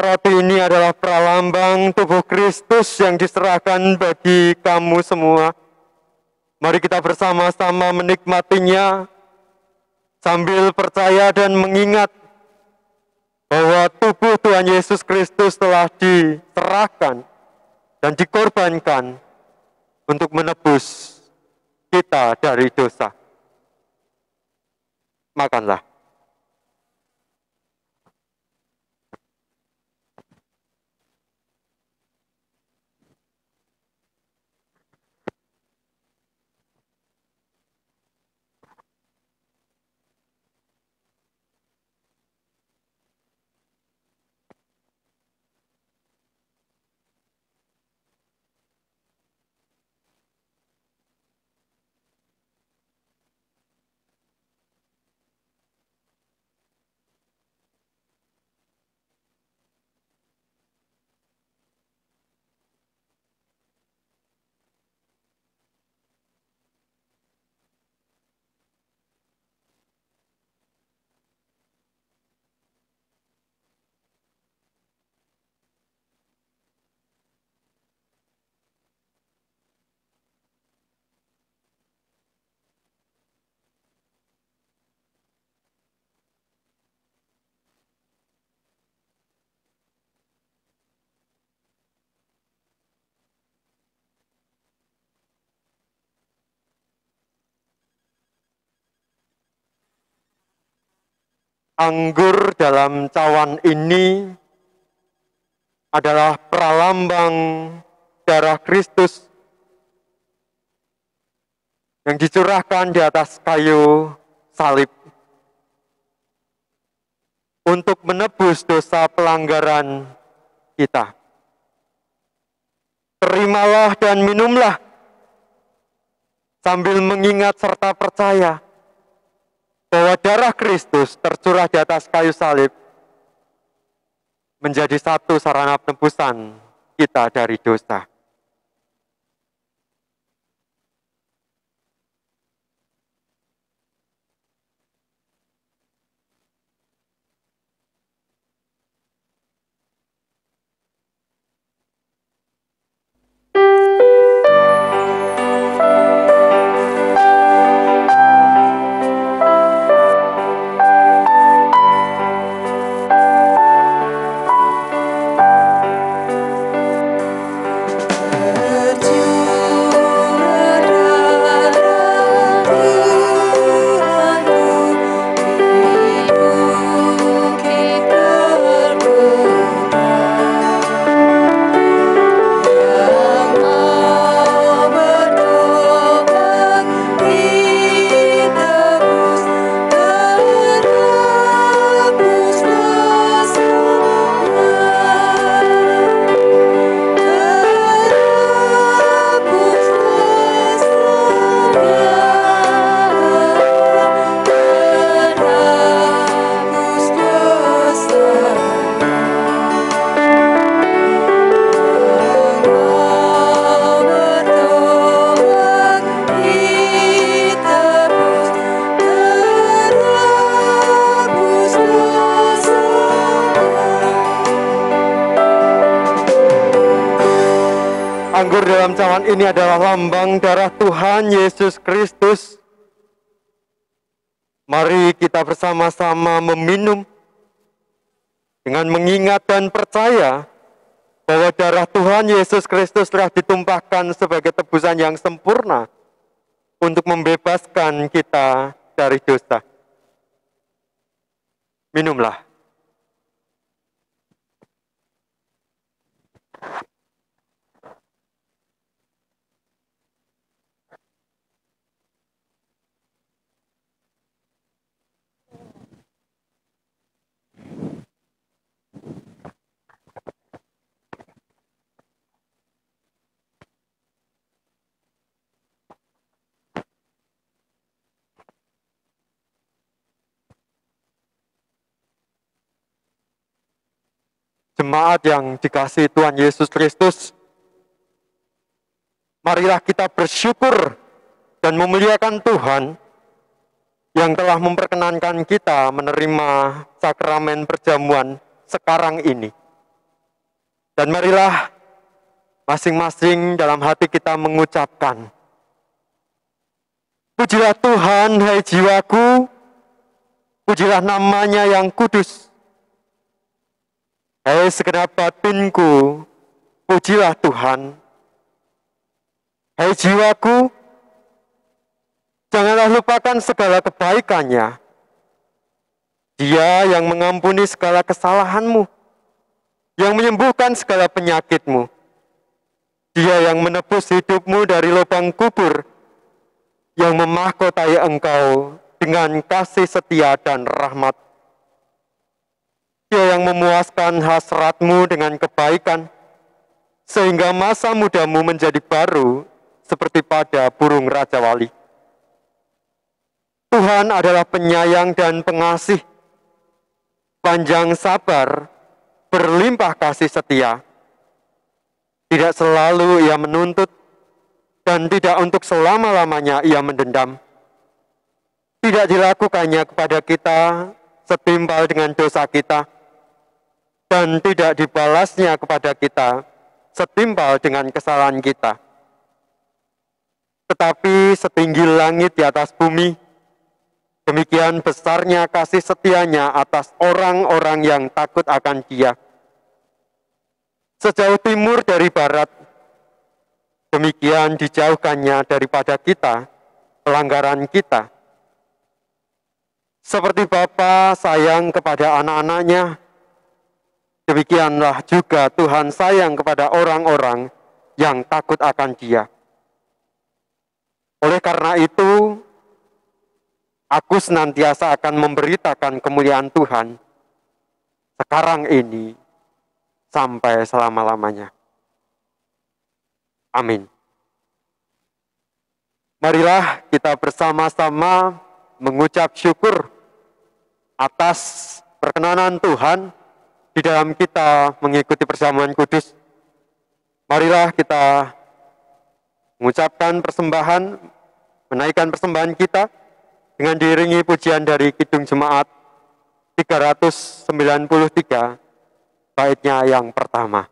Roti ini adalah pralambang tubuh Kristus yang diserahkan bagi kamu semua. Mari kita bersama-sama menikmatinya sambil percaya dan mengingat bahwa tubuh Tuhan Yesus Kristus telah diserahkan dan dikorbankan untuk menebus kita dari dosa. Makanlah. Anggur dalam cawan ini adalah pralambang darah Kristus yang dicurahkan di atas kayu salib untuk menebus dosa pelanggaran kita. Terimalah dan minumlah sambil mengingat serta percaya bahwa darah Kristus tercurah di atas kayu salib menjadi satu sarana penebusan kita dari dosa. Anggur dalam cawan ini adalah lambang darah Tuhan Yesus Kristus. Mari kita bersama-sama meminum dengan mengingat dan percaya bahwa darah Tuhan Yesus Kristus telah ditumpahkan sebagai tebusan yang sempurna untuk membebaskan kita dari dosa. Minumlah. Jemaat yang dikasihi Tuhan Yesus Kristus, marilah kita bersyukur dan memuliakan Tuhan yang telah memperkenankan kita menerima sakramen perjamuan sekarang ini. Dan marilah masing-masing dalam hati kita mengucapkan, pujilah Tuhan, hai jiwaku, pujilah namanya yang kudus. Hai segenap batinku, pujilah Tuhan. Hai jiwaku, janganlah lupakan segala kebaikannya. Dia yang mengampuni segala kesalahanmu, yang menyembuhkan segala penyakitmu. Dia yang menebus hidupmu dari lubang kubur, yang memahkotai engkau dengan kasih setia dan rahmat. Dia yang memuaskan hasratmu dengan kebaikan, sehingga masa mudamu menjadi baru seperti pada burung Raja Wali. Tuhan adalah penyayang dan pengasih, panjang sabar, berlimpah kasih setia. Tidak selalu ia menuntut, dan tidak untuk selama-lamanya ia mendendam. Tidak dilakukannya kepada kita setimpal dengan dosa kita, dan tidak dibalasnya kepada kita setimpal dengan kesalahan kita. Tetapi setinggi langit di atas bumi, demikian besarnya kasih setianya atas orang-orang yang takut akan Dia. Sejauh timur dari barat, demikian dijauhkannya daripada kita, pelanggaran kita. Seperti Bapa sayang kepada anak-anaknya, demikianlah juga Tuhan sayang kepada orang-orang yang takut akan Dia. Oleh karena itu, aku senantiasa akan memberitakan kemuliaan Tuhan sekarang ini sampai selama-lamanya. Amin. Marilah kita bersama-sama mengucap syukur atas perkenanan Tuhan di dalam kita mengikuti perjamuan kudus. Marilah kita mengucapkan persembahan, menaikkan persembahan kita dengan diiringi pujian dari Kidung Jemaat 393, baitnya yang pertama.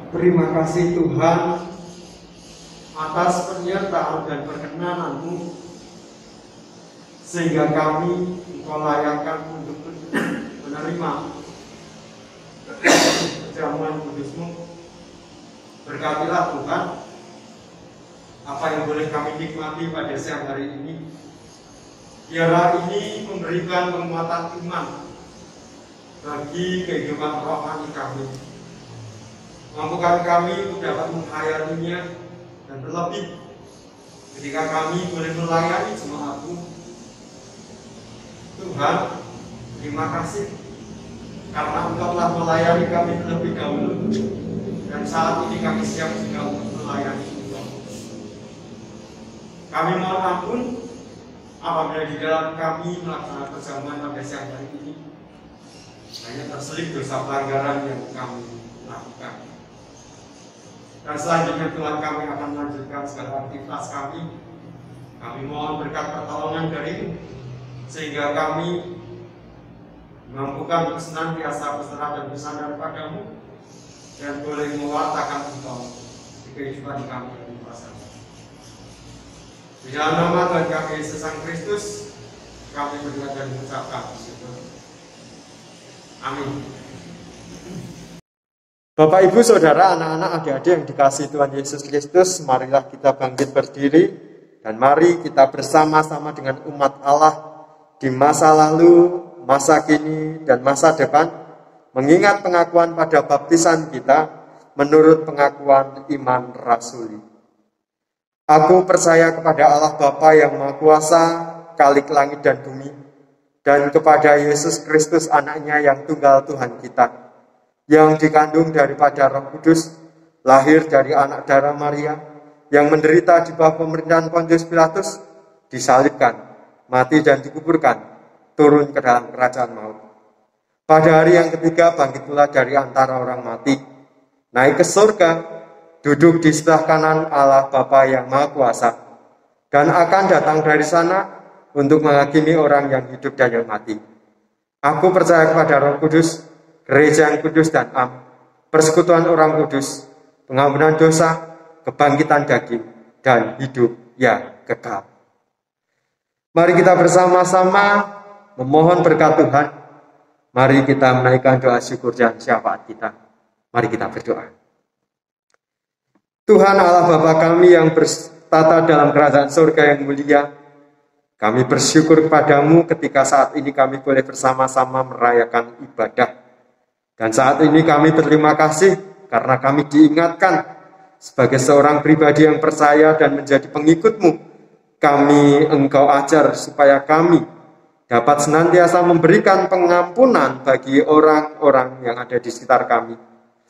Terima kasih Tuhan atas penyertaan dan perkenanan-Mu, sehingga kami Engkau layakkan untuk menerima perjamuan kudus-Mu. Berkatilah Tuhan apa yang boleh kami nikmati pada siang hari ini. Biarlah ini memberikan penguatan iman bagi kehidupan rohani kami. Mampukan kami untuk dapat menghayatinya, dan terlebih ketika kami boleh melayani jemaat-Mu. Tuhan, terima kasih karena Engkau telah melayani kami terlebih dahulu, dan saat ini kami siap juga untuk melayani Engkau. Kami mohon ampun apabila di dalam kami melaksanakan perjamuan pada siang hari ini hanya terselip dosa pelanggaran yang kami lakukan. Dan selanjutnya Tuhan, kami akan melanjutkan segala aktivitas kami. Kami mohon berkat pertolongan dari-Mu, sehingga kami mampukan untuk senantiasa berserah dan bersandar padamu, dan boleh mewartakan Engkau di kehidupan kami yang dikuasai. Di dalam nama Tuhan kami Yesus Kristus, kami berdoa dan mengucapkan syukur. Amin. Bapak, Ibu, Saudara, anak-anak, adik-adik yang dikasihi Tuhan Yesus Kristus, marilah kita bangkit berdiri dan mari kita bersama-sama dengan umat Allah di masa lalu, masa kini, dan masa depan, mengingat pengakuan pada baptisan kita menurut pengakuan iman rasuli. Aku percaya kepada Allah Bapa yang Maha Kuasa, Khalik langit dan bumi, dan kepada Yesus Kristus anaknya yang tunggal Tuhan kita, yang dikandung daripada Roh Kudus, lahir dari anak darah Maria, yang menderita di bawah pemerintahan Pontius Pilatus, disalibkan, mati dan dikuburkan, turun ke dalam kerajaan maut. Pada hari yang ketiga bangkit pula dari antara orang mati, naik ke surga, duduk di sebelah kanan Allah Bapa yang Maha Kuasa, dan akan datang dari sana untuk menghakimi orang yang hidup dan yang mati. Aku percaya kepada Roh Kudus, gereja yang kudus dan am, persekutuan orang kudus, pengampunan dosa, kebangkitan daging, dan hidup yang kekal. Mari kita bersama-sama memohon berkat Tuhan. Mari kita menaikkan doa syukur dan syafaat kita. Mari kita berdoa. Tuhan Allah Bapa kami yang bertata dalam kerajaan surga yang mulia, kami bersyukur kepadamu ketika saat ini kami boleh bersama-sama merayakan ibadah. Dan saat ini kami berterima kasih karena kami diingatkan sebagai seorang pribadi yang percaya dan menjadi pengikutmu. Kami Engkau ajar supaya kami dapat senantiasa memberikan pengampunan bagi orang-orang yang ada di sekitar kami.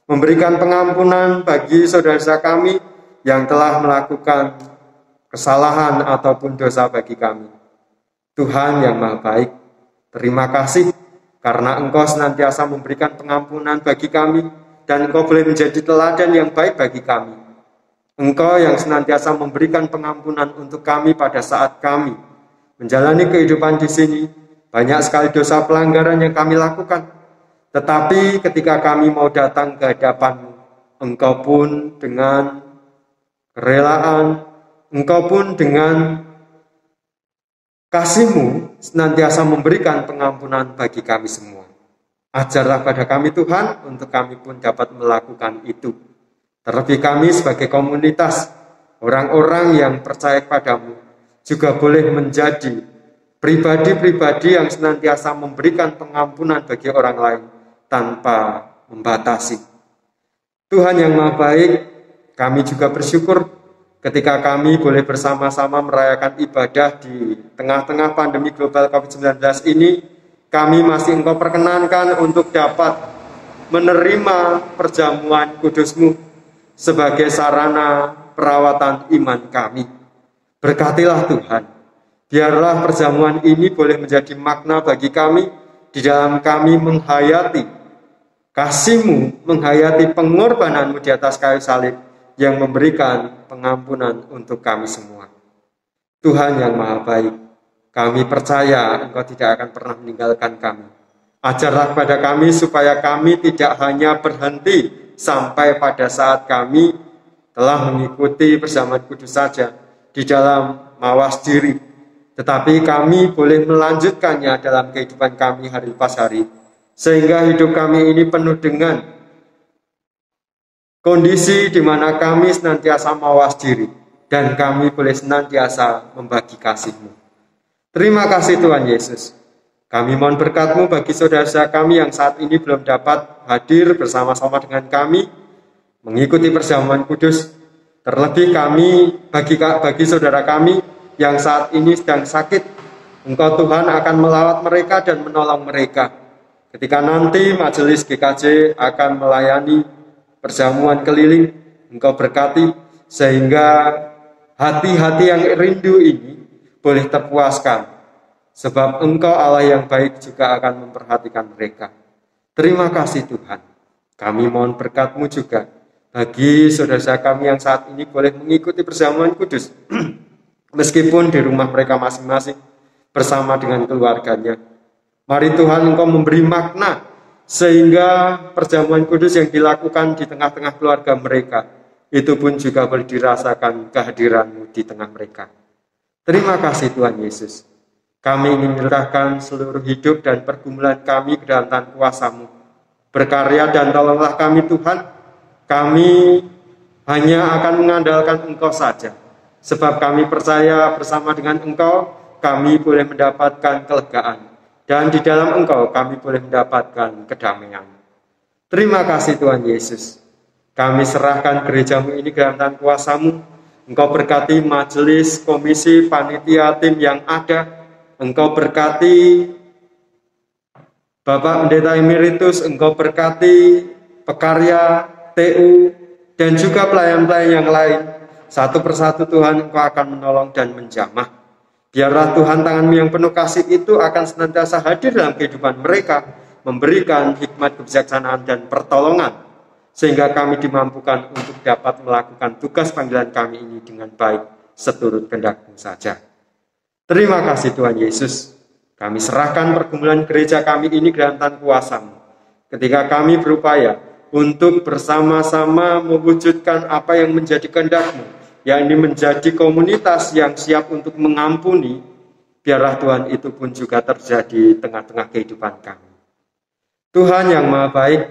Memberikan pengampunan bagi saudara-saudara kami yang telah melakukan kesalahan ataupun dosa bagi kami. Tuhan yang Maha Baik, terima kasih karena Engkau senantiasa memberikan pengampunan bagi kami dan Engkau boleh menjadi teladan yang baik bagi kami. Engkau yang senantiasa memberikan pengampunan untuk kami pada saat kami menjalani kehidupan di sini. Banyak sekali dosa pelanggaran yang kami lakukan. Tetapi ketika kami mau datang ke hadapan Engkau pun dengan kerelaan, Engkau pun dengan kasih-Mu senantiasa memberikan pengampunan bagi kami semua. Ajarlah pada kami Tuhan, untuk kami pun dapat melakukan itu. Terlebih kami sebagai komunitas, orang-orang yang percaya kepadamu, juga boleh menjadi pribadi-pribadi yang senantiasa memberikan pengampunan bagi orang lain, tanpa membatasi. Tuhan yang Maha Baik, kami juga bersyukur ketika kami boleh bersama-sama merayakan ibadah di tengah-tengah pandemi global COVID-19 ini. Kami masih Engkau perkenankan untuk dapat menerima perjamuan kudus-Mu sebagai sarana perawatan iman kami. Berkatilah Tuhan, biarlah perjamuan ini boleh menjadi makna bagi kami di dalam kami menghayati kasih-Mu, menghayati pengorbanan-Mu di atas kayu salib yang memberikan pengampunan untuk kami semua. Tuhan yang Maha Baik, kami percaya Engkau tidak akan pernah meninggalkan kami. Ajarlah kepada kami supaya kami tidak hanya berhenti sampai pada saat kami telah mengikuti perjamuan kudus saja di dalam mawas diri, tetapi kami boleh melanjutkannya dalam kehidupan kami hari lepas hari, sehingga hidup kami ini penuh dengan kondisi di mana kami senantiasa mawas diri dan kami boleh senantiasa membagi kasih-Mu. Terima kasih Tuhan Yesus. Kami mohon berkat-Mu bagi saudara-saudara kami yang saat ini belum dapat hadir bersama-sama dengan kami mengikuti perjamuan kudus. Terlebih kami bagi saudara kami yang saat ini sedang sakit, Engkau Tuhan akan melawat mereka dan menolong mereka. Ketika nanti majelis GKJ akan melayani perjamuan keliling, Engkau berkati sehingga hati-hati yang rindu ini boleh terpuaskan. Sebab Engkau Allah yang baik juga akan memperhatikan mereka. Terima kasih Tuhan. Kami mohon berkat-Mu juga bagi saudara-saudara kami yang saat ini boleh mengikuti perjamuan kudus. Meskipun di rumah mereka masing-masing bersama dengan keluarganya. Mari Tuhan Engkau memberi makna sehingga perjamuan kudus yang dilakukan di tengah-tengah keluarga mereka itu pun juga boleh dirasakan kehadiran-Mu di tengah mereka. Terima kasih Tuhan Yesus. Kami ingin menyerahkan seluruh hidup dan pergumulan kami ke dalam tangan kuasa-Mu. Berkarya dan tolonglah kami Tuhan. Kami hanya akan mengandalkan Engkau saja. Sebab kami percaya bersama dengan Engkau kami boleh mendapatkan kelegaan. Dan di dalam Engkau kami boleh mendapatkan kedamaian. Terima kasih Tuhan Yesus. Kami serahkan gereja-Mu ini ke dalam tangan kuasa-Mu. Engkau berkati majelis, komisi, panitia, tim yang ada. Engkau berkati Bapak Pendeta Emeritus. Engkau berkati pekarya, TU, dan juga pelayan-pelayan yang lain. Satu persatu Tuhan Engkau akan menolong dan menjamah. Biarlah Tuhan tangan-Mu yang penuh kasih itu akan senantiasa hadir dalam kehidupan mereka, memberikan hikmat kebijaksanaan dan pertolongan, sehingga kami dimampukan untuk dapat melakukan tugas panggilan kami ini dengan baik seturut kehendak-Mu saja. Terima kasih Tuhan Yesus. Kami serahkan pergumulan gereja kami ini ke dalam tangan kuasa-Mu. Ketika kami berupaya untuk bersama-sama mewujudkan apa yang menjadi kehendak-Mu, yakni menjadi komunitas yang siap untuk mengampuni, biarlah Tuhan itu pun juga terjadi di tengah-tengah kehidupan kami. Tuhan yang Maha Baik,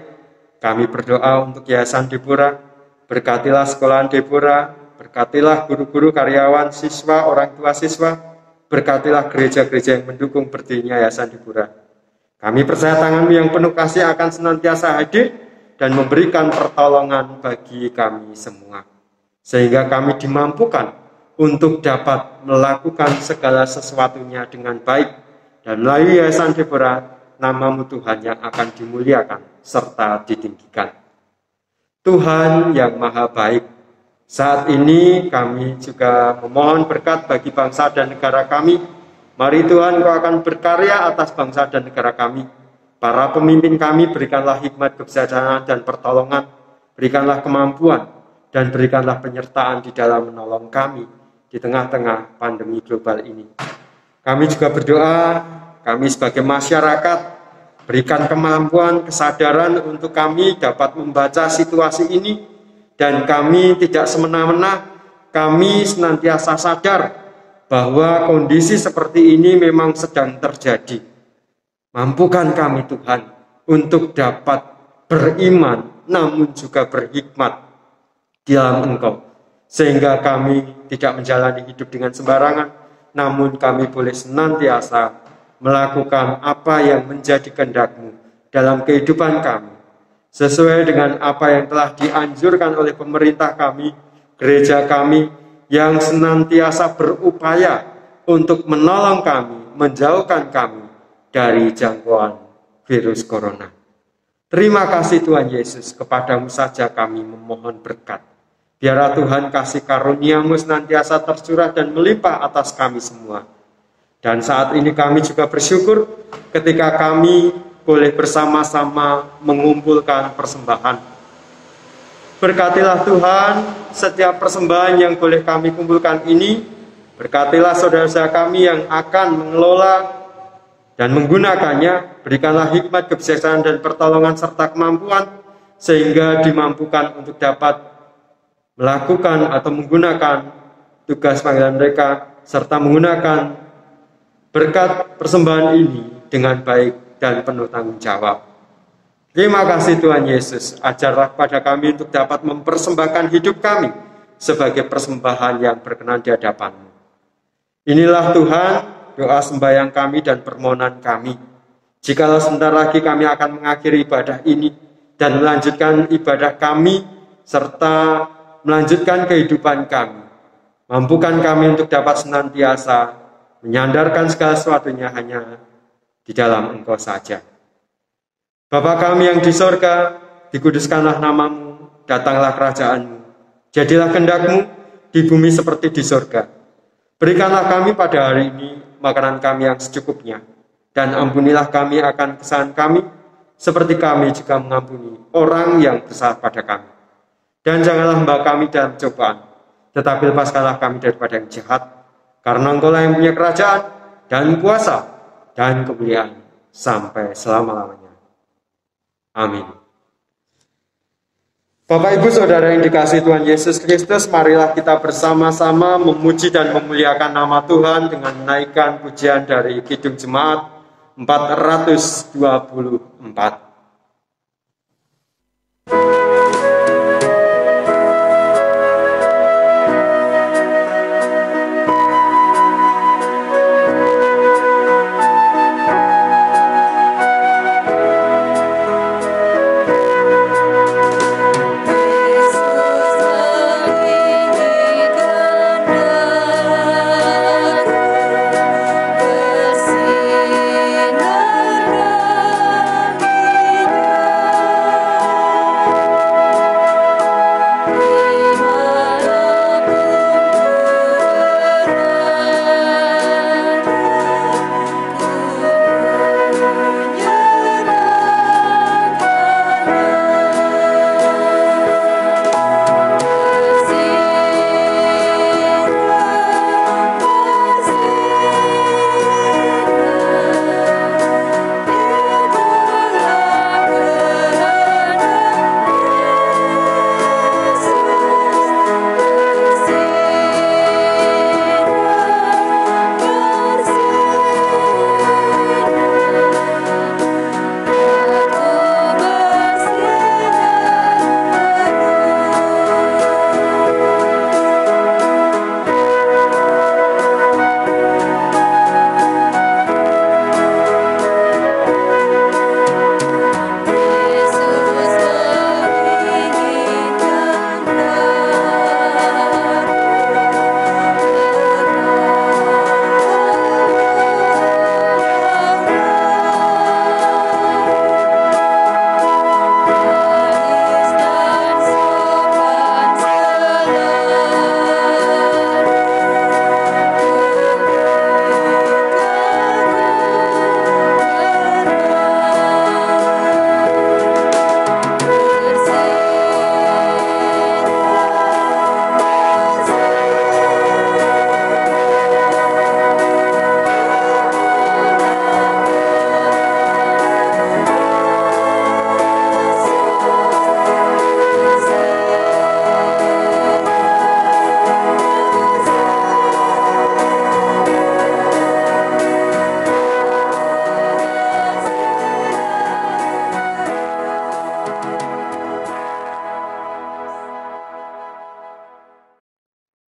kami berdoa untuk Yayasan Deborah, berkatilah sekolahan Deborah, berkatilah guru-guru, karyawan, siswa, orang tua siswa, berkatilah gereja-gereja yang mendukung berdirinya Yayasan Deborah. Kami percaya tangan-Mu yang penuh kasih akan senantiasa hadir dan memberikan pertolongan bagi kami semua. Sehingga kami dimampukan untuk dapat melakukan segala sesuatunya dengan baik. Dan melalui Yayasan Deborah, nama-Mu Tuhan yang akan dimuliakan serta ditinggikan. Tuhan yang Maha Baik, saat ini kami juga memohon berkat bagi bangsa dan negara kami. Mari Tuhan, Kau akan berkarya atas bangsa dan negara kami. Para pemimpin kami, berikanlah hikmat, kebijaksanaan, dan pertolongan. Berikanlah kemampuan, dan berikanlah penyertaan di dalam menolong kami di tengah-tengah pandemi global ini. Kami juga berdoa, kami sebagai masyarakat, berikan kemampuan, kesadaran untuk kami dapat membaca situasi ini, dan kami tidak semena-mena, kami senantiasa sadar bahwa kondisi seperti ini memang sedang terjadi. Mampukan kami Tuhan untuk dapat beriman, namun juga berhikmat di dalam Engkau, sehingga kami tidak menjalani hidup dengan sembarangan, namun kami boleh senantiasa melakukan apa yang menjadi kehendak-Mu dalam kehidupan kami, sesuai dengan apa yang telah dianjurkan oleh pemerintah kami, gereja kami, yang senantiasa berupaya untuk menolong kami, menjauhkan kami dari jangkauan virus corona. Terima kasih Tuhan Yesus, kepadamu saja kami memohon berkat. Biarlah Tuhan kasih karunia-Mu senantiasa tercurah dan melimpah atas kami semua. Dan saat ini kami juga bersyukur ketika kami boleh bersama-sama mengumpulkan persembahan. Berkatilah Tuhan setiap persembahan yang boleh kami kumpulkan ini. Berkatilah saudara-saudara kami yang akan mengelola dan menggunakannya. Berikanlah hikmat, kebijaksanaan, dan pertolongan serta kemampuan, sehingga dimampukan untuk dapat melakukan atau menggunakan tugas panggilan mereka, serta menggunakan berkat persembahan ini dengan baik dan penuh tanggung jawab. Terima kasih Tuhan Yesus, ajarlah kepada kami untuk dapat mempersembahkan hidup kami sebagai persembahan yang berkenan di hadapan-Mu. Inilah Tuhan doa sembahyang kami dan permohonan kami. Jikalau sebentar lagi kami akan mengakhiri ibadah ini dan melanjutkan ibadah kami serta melanjutkan kehidupan kami, mampukan kami untuk dapat senantiasa menyandarkan segala sesuatunya hanya di dalam Engkau saja. Bapa kami yang di sorga, dikuduskanlah nama-Mu, datanglah kerajaan-Mu, jadilah kehendak-Mu di bumi seperti di sorga. Berikanlah kami pada hari ini makanan kami yang secukupnya, dan ampunilah kami akan kesalahan kami, seperti kami juga mengampuni orang yang bersalah pada kami. Dan janganlah membawa kami dalam cobaan, tetapi lepaskanlah kami daripada yang jahat, karena Engkau-lah yang punya kerajaan, dan kuasa, dan kemuliaan, sampai selama-lamanya. Amin. Bapak Ibu Saudara yang dikasihi Tuhan Yesus Kristus, marilah kita bersama-sama memuji dan memuliakan nama Tuhan dengan menaikkan pujian dari Kidung Jemaat 424. Bersinar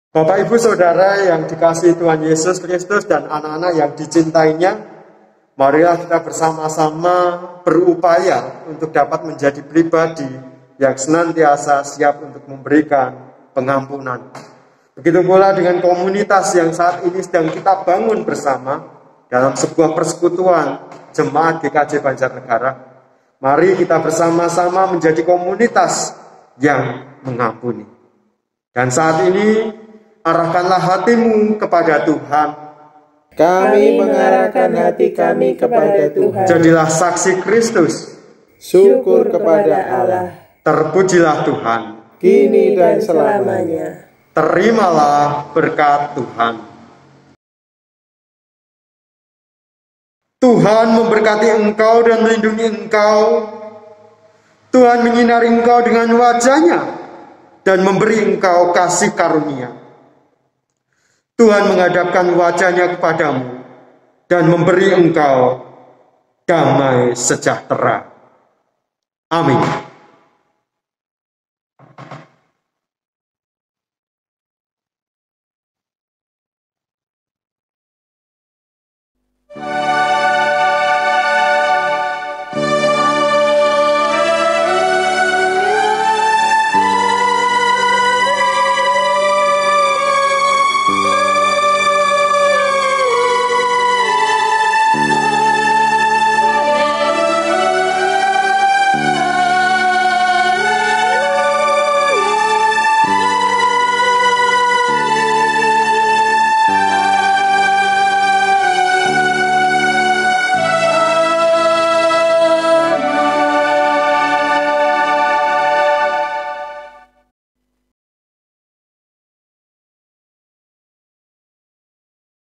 Bapak, Ibu, Saudara yang dikasihi Tuhan Yesus Kristus dan anak-anak yang dicintainya, marilah kita bersama-sama berupaya untuk dapat menjadi pribadi yang senantiasa siap untuk memberikan pengampunan. Begitu pula dengan komunitas yang saat ini sedang kita bangun bersama dalam sebuah persekutuan Jemaat GKJ Banjarnegara. Mari kita bersama-sama menjadi komunitas yang mengampuni. Dan saat ini, arahkanlah hatimu kepada Tuhan. Kami mengarahkan hati kami kepada Tuhan. Jadilah saksi Kristus. Syukur kepada Allah. Terpujilah Tuhan. Kini dan selamanya. Terimalah berkat Tuhan. Tuhan memberkati engkau dan melindungi engkau. Tuhan menyinari engkau dengan wajah-Nya dan memberi engkau kasih karunia. Tuhan menghadapkan wajah-Nya kepadamu dan memberi engkau damai sejahtera. Amin.